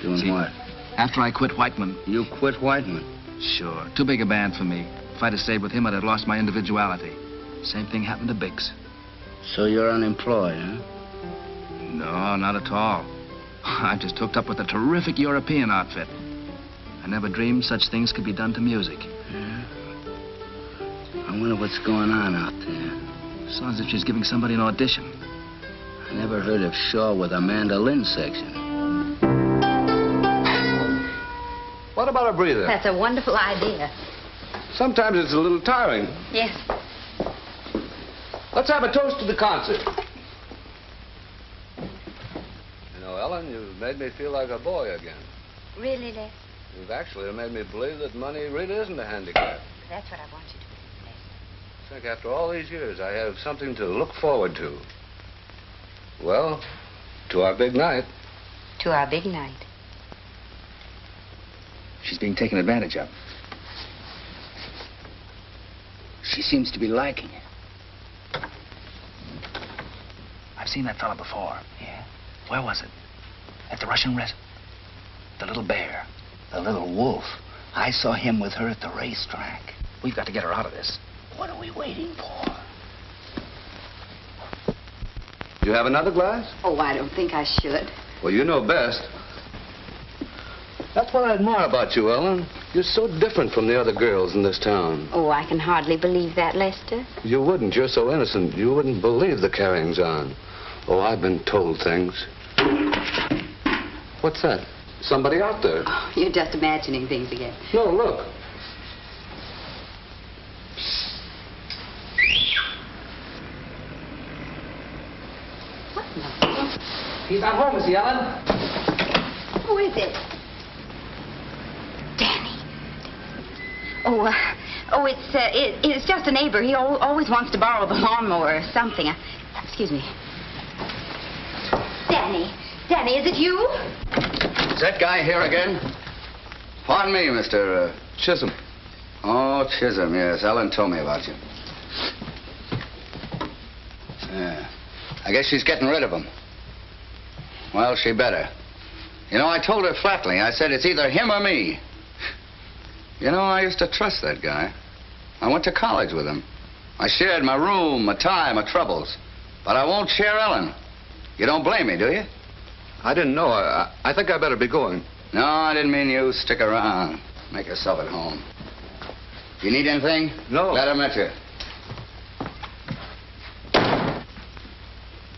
Doing See, what? After I quit Whiteman. You quit Whiteman? Sure. Too big a band for me. If I'd have stayed with him, I'd have lost my individuality. Same thing happened to Biggs. So you're unemployed, huh? No, not at all. I've just hooked up with a terrific European outfit. I never dreamed such things could be done to music. Yeah? I wonder what's going on out there. Sounds as if she's giving somebody an audition. I never heard of Shaw with a mandolin section. What about a breather? That's a wonderful idea. Sometimes it's a little tiring. Yes. Let's have a toast to the concert. You know, Ellen, you've made me feel like a boy again. Really, Les? You've actually made me believe that money really isn't a handicap. That's what I want you to believe, Les. I think after all these years, I have something to look forward to. Well, to our big night. To our big night. She's being taken advantage of. She seems to be liking it. I've seen that fella before. Yeah? Where was it? At the Russian rest. The little bear. The little wolf. I saw him with her at the racetrack. We've got to get her out of this. What are we waiting for? Do you have another glass? Oh, I don't think I should. Well, you know best. That's what I admire about you, Ellen. You're so different from the other girls in this town. Oh, I can hardly believe that, Lester. You wouldn't. You're so innocent. You wouldn't believe the carryings on. Oh, I've been told things. What's that? Somebody out there. Oh, you're just imagining things again. No, look. What in the... He's not home, is he, Ellen? Who is it? Danny. Oh, it's just a neighbor. He always wants to borrow the lawnmower or something. Excuse me. Danny, is it you? Is that guy here again? Pardon me, Mr. Chisholm. Oh, Chisholm, yes. Ellen told me about you. Yeah. I guess she's getting rid of him. Well, she better. You know, I told her flatly. I said it's either him or me. You know, I used to trust that guy. I went to college with him. I shared my room, my time, my troubles. But I won't share Ellen. You don't blame me, do you? I didn't know. I think I better be going. No, I didn't mean you. Stick around. Make yourself at home. You need anything? No. Glad I met you.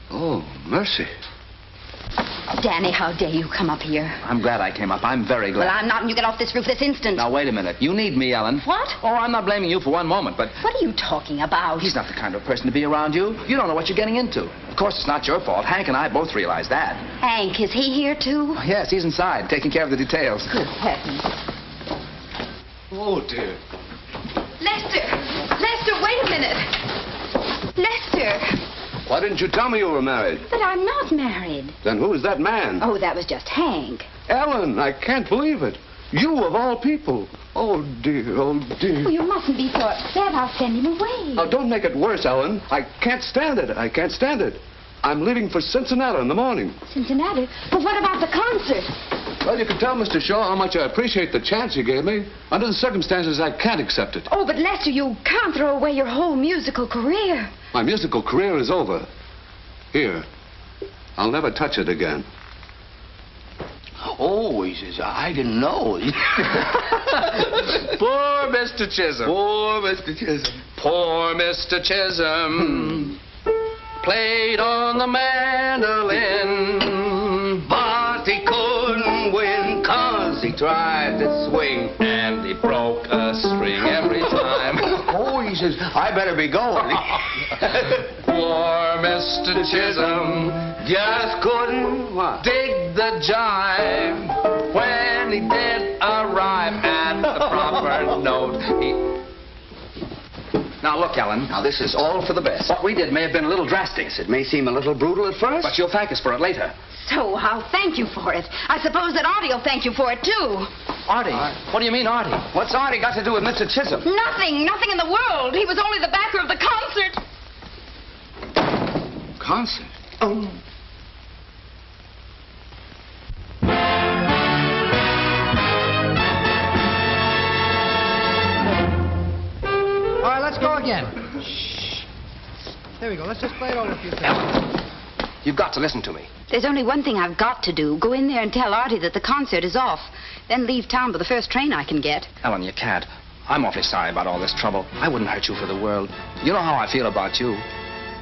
Oh, mercy. Danny, how dare you come up here? I'm glad I came up. I'm very glad. Well, I'm not, and you get off this roof this instant. Now, wait a minute. You need me, Ellen. What? Oh, I'm not blaming you for one moment, but... What are you talking about? He's not the kind of person to be around you. You don't know what you're getting into. Of course, it's not your fault. Hank and I both realize that. Hank, is he here, too? Oh, yes, he's inside, taking care of the details. Good heavens. Oh, dear. Lester, wait a minute. Lester. Why didn't you tell me you were married? But I'm not married. Then who is that man? Oh, that was just Hank. Ellen, I can't believe it. You, of all people. Oh, dear, oh, dear. Oh, you mustn't be so upset. I'll send him away. Now, don't make it worse, Ellen. I can't stand it. I can't stand it. I'm leaving for Cincinnati in the morning. Cincinnati? But what about the concert? Well, you can tell Mr. Shaw how much I appreciate the chance he gave me. Under the circumstances, I can't accept it. Oh, but Lester, you can't throw away your whole musical career. My musical career is over. Here. I'll never touch it again. Oh, he says, I didn't know. Poor Mr. Chisholm. Poor Mr. Chisholm. Poor Mr. Chisholm. Played on the mandolin, But he couldn't win, 'cause he tried to swing. and he broke a string every time. Oh, he says, I better be going. Poor Mr. Chisholm Just couldn't. What? dig the jive. When he did arrive at the proper note, he... Now, Now, look, Ellen. Now, this is all for the best. What we did may have been a little drastic. It may seem a little brutal at first. But you'll thank us for it later. So I'll thank you for it. I suppose that Artie will thank you for it, too. Artie? What do you mean, Artie? What's Artie got to do with Mr. Chisholm? Nothing in the world. He was only the backer of the concert. Concert? Oh. All right, let's go again. Shh. There we go. Let's just play it over a few times. You've got to listen to me. There's only one thing I've got to do. Go in there and tell Artie that the concert is off. Then leave town by the first train I can get. Ellen, you can't. I'm awfully sorry about all this trouble. I wouldn't hurt you for the world. You know how I feel about you.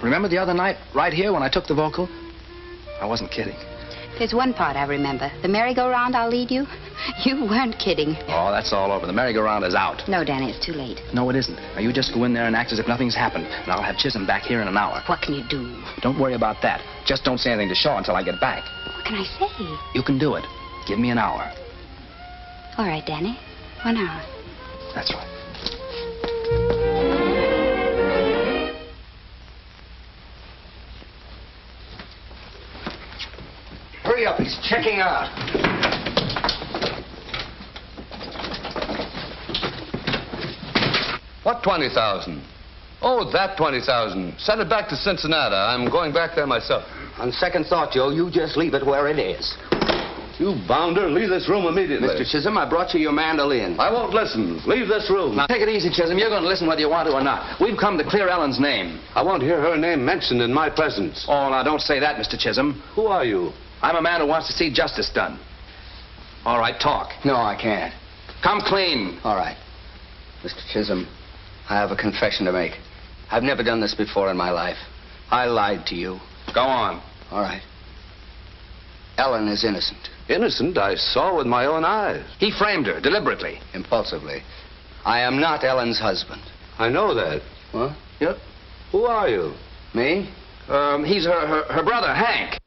Remember the other night, right here, when I took the vocal? I wasn't kidding. There's one part I remember. The merry-go-round I'll lead you. You weren't kidding. Oh, that's all over. The merry-go-round is out. No, Danny, it's too late. No, it isn't. Now, you just go in there and act as if nothing's happened, and I'll have Chisholm back here in an hour. What can you do? Don't worry about that. Just don't say anything to Shaw until I get back. What can I say? You can do it. Give me an hour. All right, Danny. 1 hour. That's right. Hurry up, he's checking out. What 20,000? Oh, that 20,000. Send it back to Cincinnati. I'm going back there myself. On second thought, Joe, you just leave it where it is. You bounder, leave this room immediately. Mr. Chisholm, I brought you your mandolin. I won't listen. Leave this room. Now, take it easy, Chisholm. You're going to listen whether you want to or not. We've come to clear Ellen's name. I won't hear her name mentioned in my presence. Oh, now, don't say that, Mr. Chisholm. Who are you? I'm a man who wants to see justice done. All right, talk. No, I can't. Come clean. All right. Mr. Chisholm, I have a confession to make. I've never done this before in my life. I lied to you. Go on. All right. Ellen is innocent. Innocent? I saw with my own eyes. He framed her, deliberately. Impulsively. I am not Ellen's husband. I know that. What? Yep. Who are you? Me? He's her brother, Hank.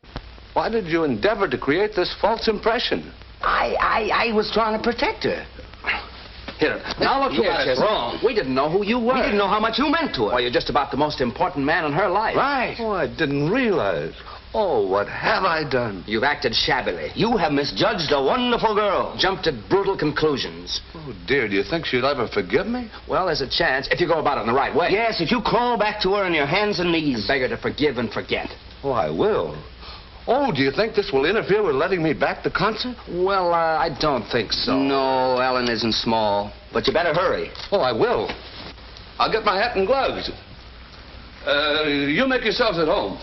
Why did you endeavor to create this false impression? I was trying to protect her. Here. Now look here, Chisholm. wrong. We didn't know who you were. We didn't know how much you meant to her. Well, you're just about the most important man in her life. Right. Oh, I didn't realize. Oh, what have I done? You've acted shabbily. You have misjudged a wonderful girl. Jumped at brutal conclusions. Oh, dear, do you think she'll ever forgive me? Well, there's a chance if you go about it in the right way. Yes, if you crawl back to her on your hands and knees. And beg her to forgive and forget. Oh, I will. Oh, do you think this will interfere with letting me back the concert? Well, I don't think so. No, Ellen isn't small. But you better hurry. Oh, I will. I'll get my hat and gloves. You make yourselves at home.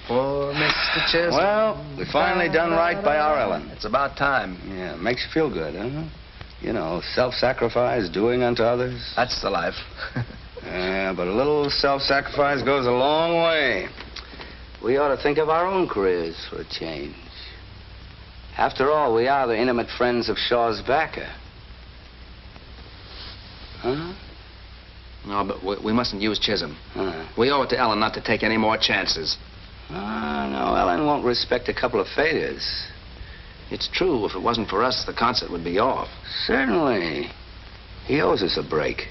Poor Mr. Chisholm. Well, we finally done right by our Ellen. It's about time. Yeah, makes you feel good, huh? You know, self-sacrifice, doing unto others. That's the life. Yeah, but a little self-sacrifice goes a long way. We ought to think of our own careers for a change. After all, we are the intimate friends of Shaw's backer. Huh? No, but we mustn't use Chisholm. Huh. We owe it to Ellen not to take any more chances. No, Ellen won't respect a couple of failures. It's true. If it wasn't for us, the concert would be off. Certainly. He owes us a break.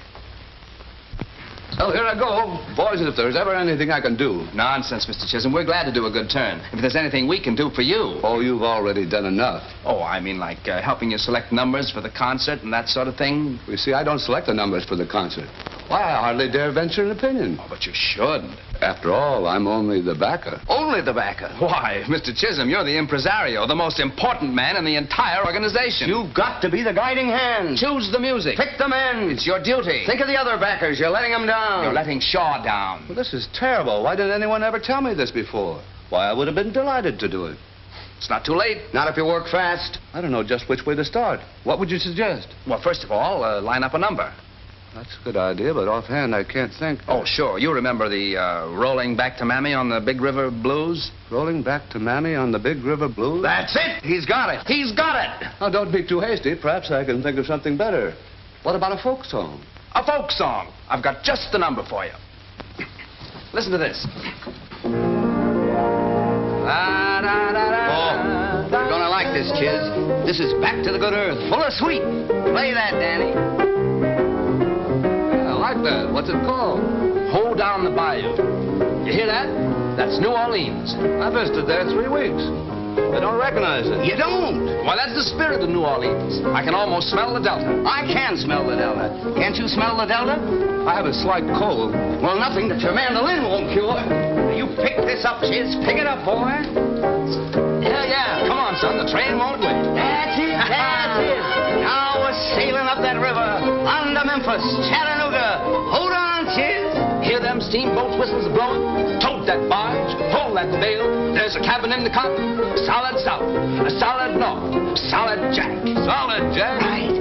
Well, here I go. Boys, if there's ever anything I can do. Nonsense, Mr. Chisholm. We're glad to do a good turn. If there's anything we can do for you. Oh, you've already done enough. Oh, I mean like helping you select numbers for the concert and that sort of thing. You see, I don't select the numbers for the concert. Why, I hardly dare venture an opinion. Oh, but you should. After all, I'm only the backer. Only the backer. Why, Mr. Chisholm, you're the impresario, the most important man in the entire organization. You've got to be the guiding hand. Choose the music. Pick the men. It's your duty. Think of the other backers. You're letting them down. You're letting Shaw down. Well, this is terrible. Why didn't anyone ever tell me this before? Why, I would have been delighted to do it. It's not too late. Not if you work fast. I don't know just which way to start. What would you suggest? Well, first of all, line up a number. That's a good idea, but offhand I can't think. Oh, sure. You remember the Rolling Back to Mammy on the Big River Blues? Rolling Back to Mammy on the Big River Blues? That's it. He's got it. He's got it. Now, don't be too hasty. Perhaps I can think of something better. What about a folk song? A folk song. I've got just the number for you. Listen to this. Oh, you're gonna like this, Chiz. This is Back to the Good Earth, full of sweet. Play that, Danny. Well, I like that. What's it called? Hold down the bayou. You hear that? That's New Orleans. I visited there 3 weeks. I don't recognize it. You don't? Why, that's the spirit of New Orleans. I can almost smell the Delta. I can smell the Delta. Can't you smell the Delta? I have a slight cold. Well, nothing that your mandolin won't cure. You pick this up, Chiz. Pick it up, boy. Yeah. Come on, son. The train won't wait. That's it. Now we're sailing up that river. On to Memphis, Chattanooga. Hold on, Chiz. Hear them steamboat whistles blowing? Tote that barge, pull that bale. There's a cabin in the cotton. Solid south, a solid north, solid jack. Solid, Jack. Right.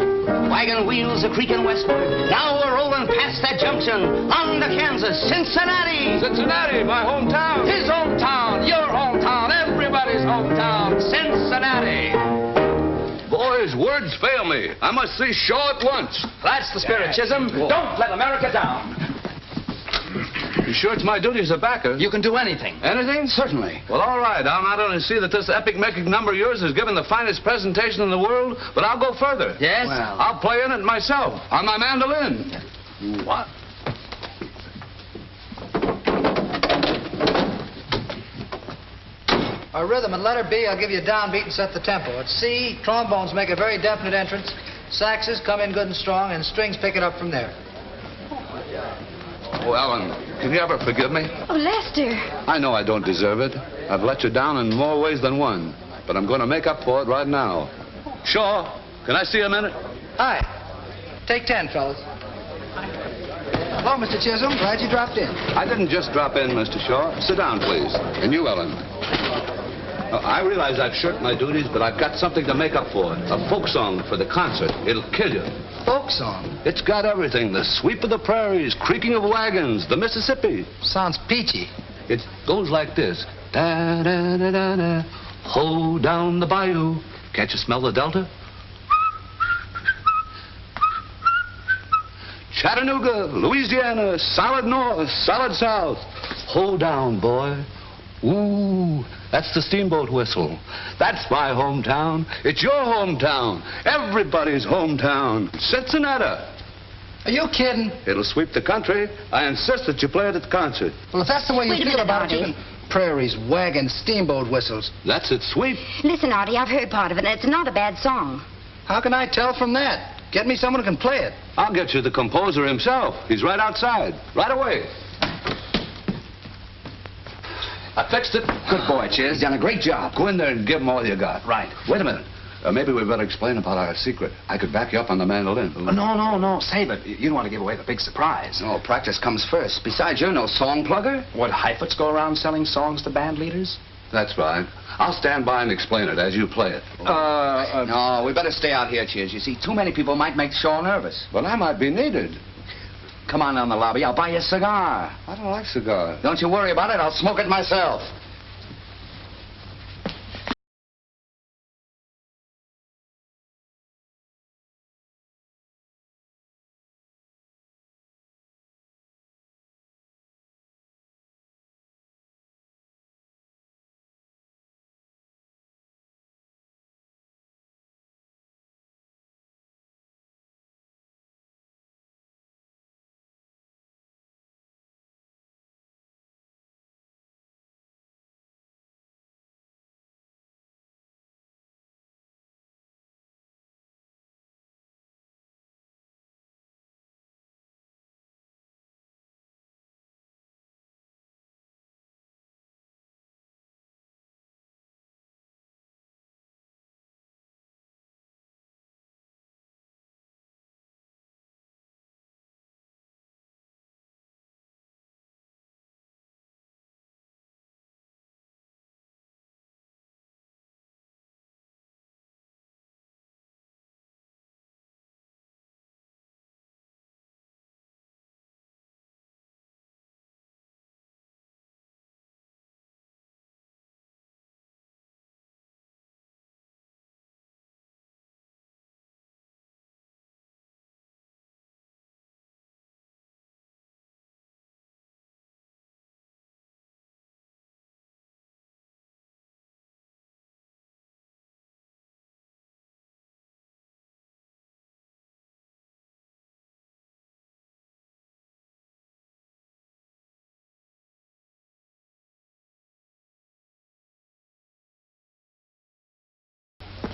Wagon wheels are creaking westward. Now we're rolling past that junction. On to Kansas, Cincinnati. Cincinnati, my hometown. His hometown, your hometown, everybody's hometown, Cincinnati. Boys, words fail me. I must see Shaw at once. That's the spirit, Chisholm. Don't let America down. You sure it's my duty as a backer? You can do anything. Anything? Certainly. Well, all right. I'll not only see that this epic-making number of yours is given the finest presentation in the world, but I'll go further. Yes? Well. I'll play in it myself, on my mandolin. What? A rhythm and letter B, I'll give you a downbeat and set the tempo. At C, trombones make a very definite entrance. Saxes come in good and strong, and strings pick it up from there. Oh, Ellen, can you ever forgive me? Oh, Lester. I know I don't deserve it. I've let you down in more ways than one, but I'm going to make up for it right now. Shaw, can I see a minute? Hi. Take 10, fellas. Hello, Mr. Chisholm. Glad you dropped in. I didn't just drop in, Mr. Shaw. Sit down, please. And you, Ellen. I realize I've shirked my duties, but I've got something to make up for it. A folk song for the concert. It'll kill you. Folk song? It's got everything. The sweep of the prairies, creaking of wagons, the Mississippi. Sounds peachy. It goes like this. Da, da, da, da, da. Hold down the bayou. Can't you smell the Delta? Chattanooga, Louisiana, solid north, solid south. Hold down, boy. Ooh, that's the steamboat whistle. That's my hometown. It's your hometown. Everybody's hometown. Cincinnati. Are you kidding? It'll sweep the country. I insist that you play it at the concert. Well, if that's the way you Wait a feel minute, about it, you Artie. can... Prairies, wagons, steamboat whistles. That's it, sweep. Listen, Artie, I've heard part of it, and it's not a bad song. How can I tell from that? Get me someone who can play it. I'll get you the composer himself. He's right outside. Right away. I fixed it. Good boy, Chiz. Done a great job. Go in there and give him all you got. Right. Wait a minute. Maybe we better explain about our secret. I could back you up on the mandolin. No. Save it. You don't want to give away the big surprise. No, practice comes first. Besides, you're no song plugger. What, Heifetz go around selling songs to band leaders? That's right. I'll stand by and explain it as you play it. No, we better stay out here, Chiz. You see, too many people might make Shaw nervous. But I might be needed. Come on down the lobby. I'll buy you a cigar. I don't like cigars. Don't you worry about it. I'll smoke it myself.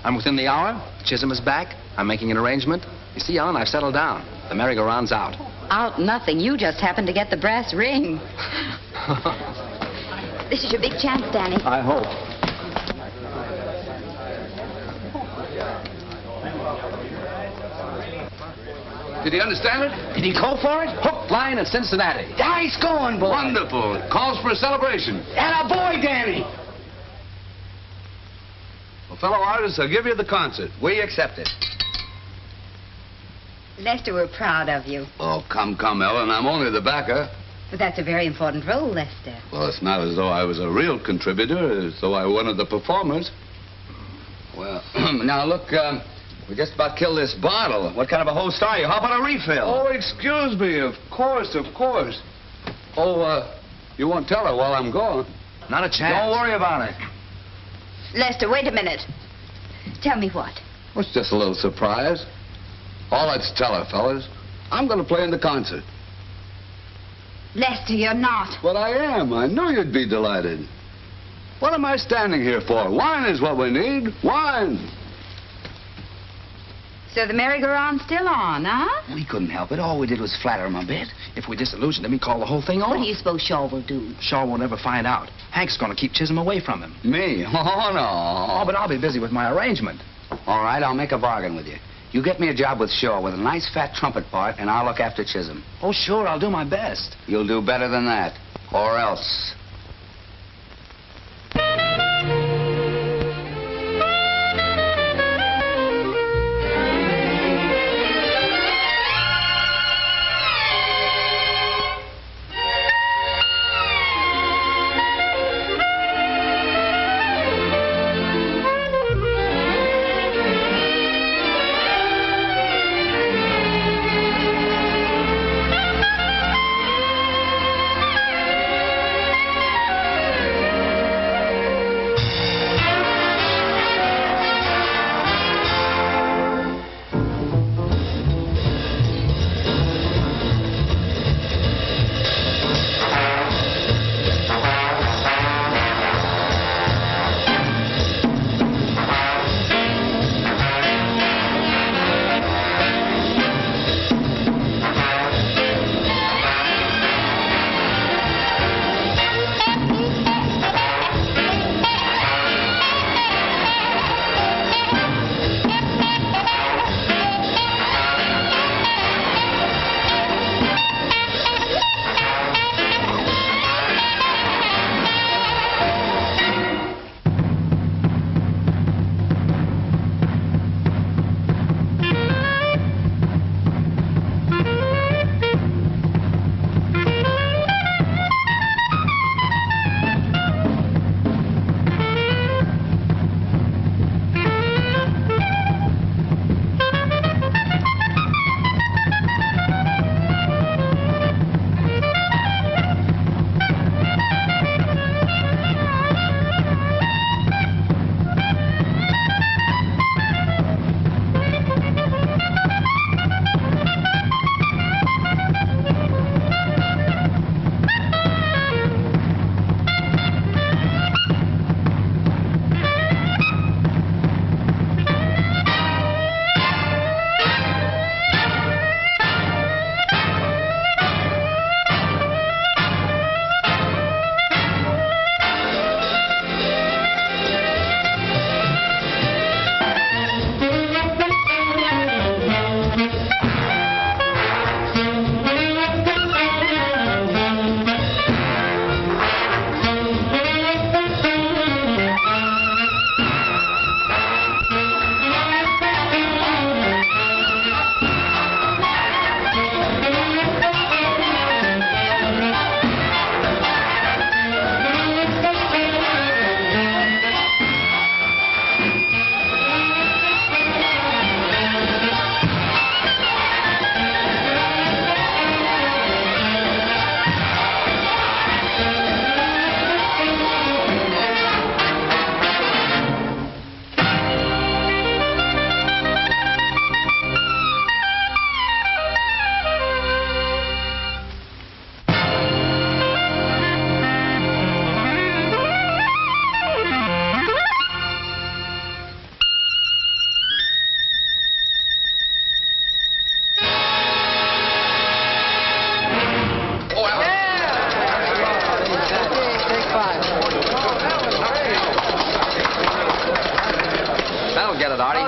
I'm within the hour. Chisholm is back. I'm making an arrangement. You see, Ellen, I've settled down. The merry-go-round's out. Out nothing. You just happened to get the brass ring. This is your big chance, Danny. I hope. Did he understand it? Did he go for it? Hook, line, and Cincinnati. Nice going, boy. Wonderful. Calls for a celebration. And a boy, Danny. Well, fellow artists, I'll give you the concert. We accept it. Lester, we're proud of you. Oh, come, Ellen. I'm only the backer. But that's a very important role, Lester. Well, it's not as though I was a real contributor, as though I were one of the performers. Well, now look, we just about killed this bottle. What kind of a host are you? How about a refill? Oh, excuse me. Of course, of course. Oh, you won't tell her while I'm gone. Not a chance. Don't worry about it. Lester, wait a minute. Tell me what. Well, it's just a little surprise. All let's tell her, fellas. I'm going to play in the concert. Lester, you're not. But I am. I knew you'd be delighted. What am I standing here for? Wine is what we need. Wine. So the merry-go-round's still on, huh? We couldn't help it. All we did was flatter him a bit. If we disillusioned him, he'd call the whole thing off. What do you suppose Shaw will do? Shaw won't ever find out. Hank's going to keep Chisholm away from him. Me? Oh, no. Oh, but I'll be busy with my arrangement. All right, I'll make a bargain with you. You get me a job with Shaw with a nice fat trumpet part, and I'll look after Chisholm. Oh, sure, I'll do my best. You'll do better than that. Or else.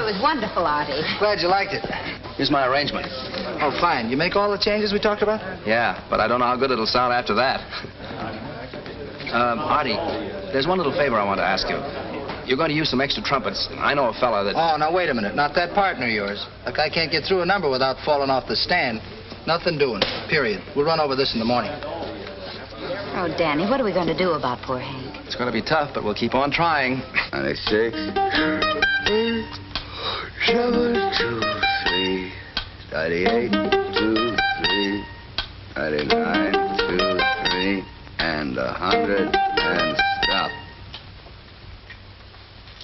it was wonderful, Artie. Glad you liked it. Here's my arrangement. Oh, fine. You make all the changes we talked about? Yeah, but I don't know how good it'll sound after that. Artie, there's one little favor I want to ask you. You're going to use some extra trumpets. I know a fella that... Oh, now, wait a minute. Not that partner of yours. Look, I can't get through a number without falling off the stand. Nothing doing. Period. We'll run over this in the morning. Oh, Danny, what are we going to do about poor Hank? It's going to be tough, but we'll keep on trying. 96. 7, 2, 3. 98, 2, 3. 99, 2, 3. And 100, and stop.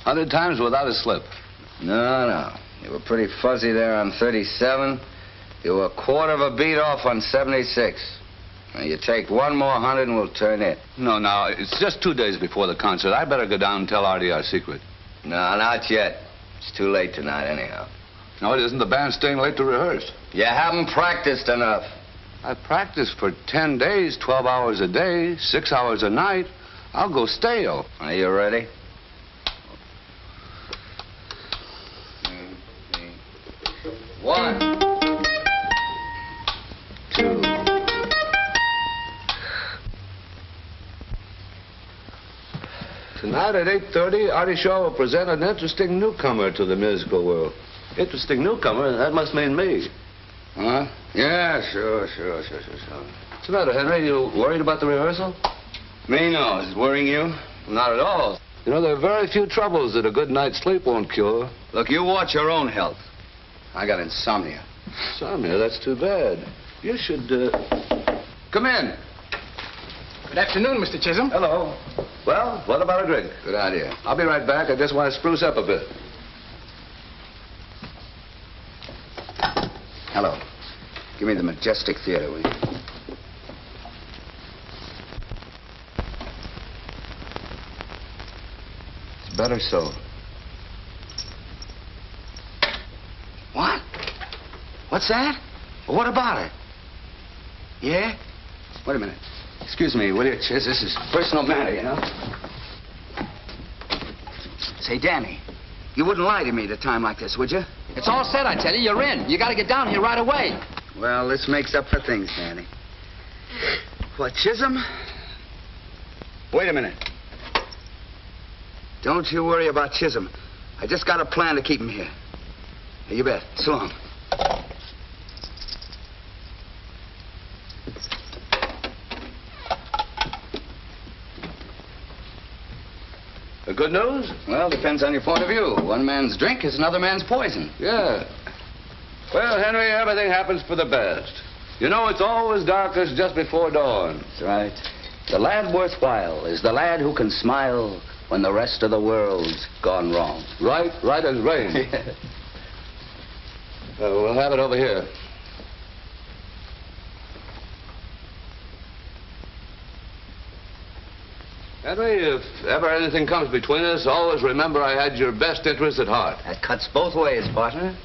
100 times without a slip. No. You were pretty fuzzy there on 37. You were a quarter of a beat off on 76. Now, you take one more 100 and we'll turn it. No, it's just 2 days before the concert. I better go down and tell Artie our secret. No, not yet. It's too late tonight anyhow. No, it isn't. The band's staying late to rehearse. You haven't practiced enough. I practiced for 10 days, 12 hours a day, 6 hours a night. I'll go stale. Are you ready? 1, 2. Tonight at 8:30, Artie Shaw will present an interesting newcomer to the musical world. Interesting newcomer? That must mean me. Huh? Yeah, sure. What's the matter, Henry? You worried about the rehearsal? Me, no. Is it worrying you? Not at all. You know, there are very few troubles that a good night's sleep won't cure. Look, you watch your own health. I got insomnia. Insomnia? That's too bad. You should, come in. Good afternoon, Mr. Chisholm. Hello. Well, what about a drink? Good idea. I'll be right back. I just want to spruce up a bit. Hello. Give me the Majestic Theater, will you? It's better so. What? What's that? Well, what about it? Yeah? Wait a minute. Excuse me, will you, Chiz? This is a personal matter, you know. Say, Danny, you wouldn't lie to me at a time like this, would you? It's all set, I tell you. You're in. You got to get down here right away. Well, this makes up for things, Danny. What, Chisholm? Wait a minute. Don't you worry about Chisholm. I just got a plan to keep him here. You bet. So long. The good news? Well, depends on your point of view. One man's drink is another man's poison. Yeah. Well, Henry, everything happens for the best. You know, it's always darkest just before dawn. That's right. The lad worthwhile is the lad who can smile when the rest of the world's gone wrong. Right as rain. We'll have it over here. Henry, if ever anything comes between us, always remember I had your best interest at heart. That cuts both ways, partner.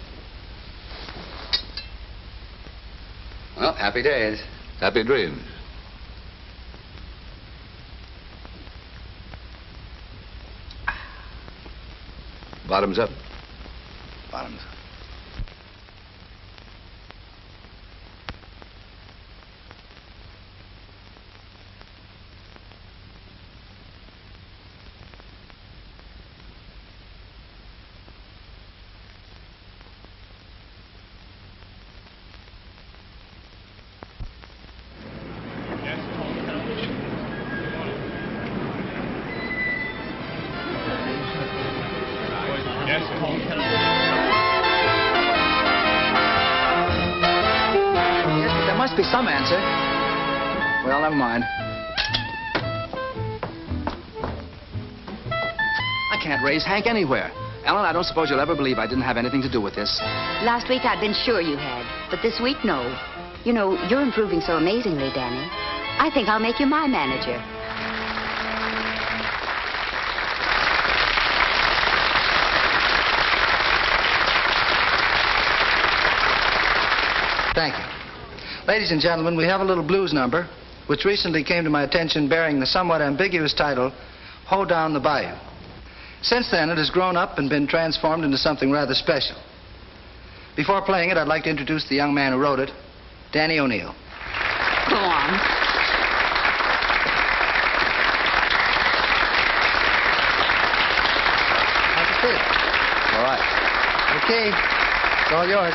Well, happy days. Happy dreams. Bottoms up. Bottoms up. There must be some answer. Well, never mind. I can't raise Hank anywhere. Ellen, I don't suppose you'll ever believe I didn't have anything to do with this. Last week I'd been sure you had, but this week, no. You know, you're improving so amazingly, Danny. I think I'll make you my manager. Thank you. Ladies and gentlemen, we have a little blues number, which recently came to my attention bearing the somewhat ambiguous title, Ho Down the Bayou. Since then, it has grown up and been transformed into something rather special. Before playing it, I'd like to introduce the young man who wrote it, Danny O'Neill. Go on. How's it feel? All right. Okay, it's all yours.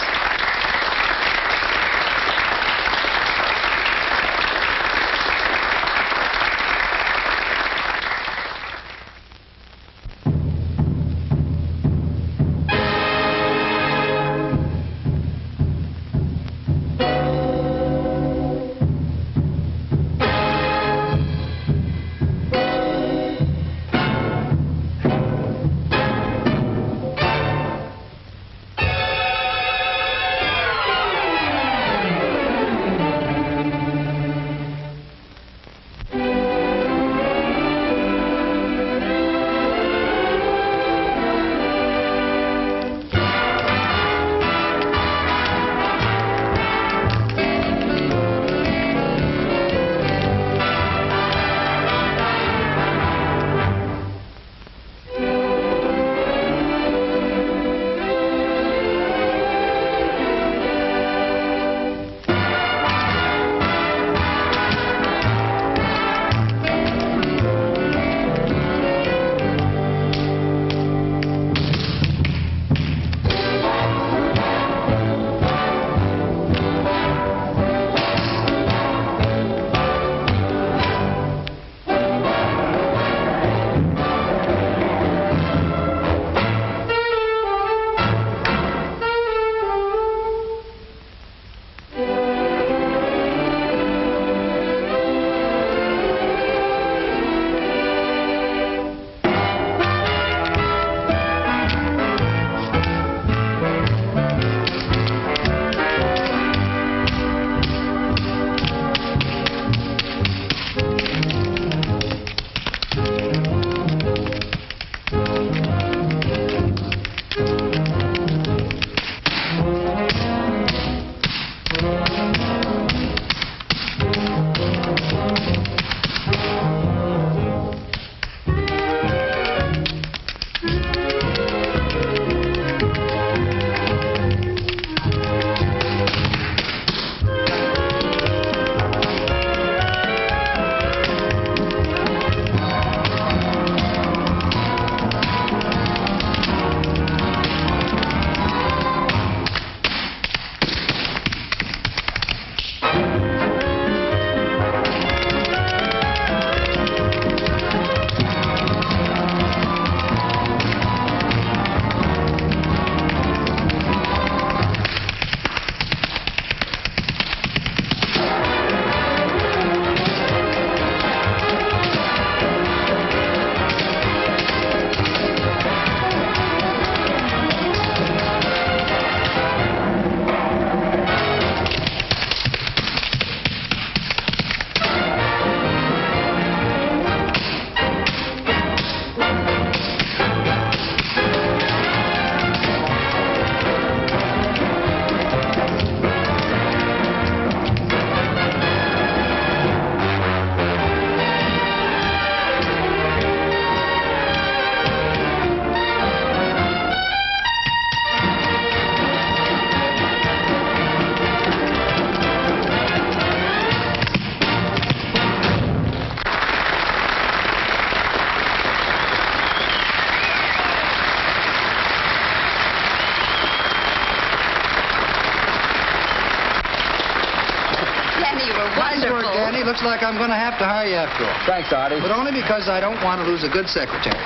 Danny, looks like I'm going to have to hire you after all. Thanks, Artie. But only because I don't want to lose a good secretary.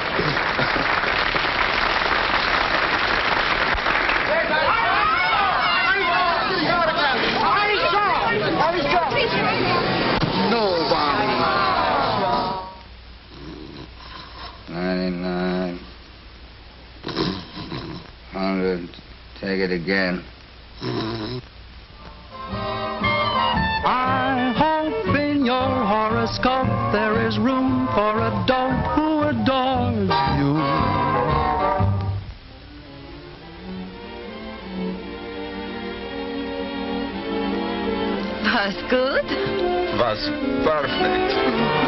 Nobody. 99. 100. Take it again. I hope in your horoscope there is room for a dope who adores you. Was good? Was perfect.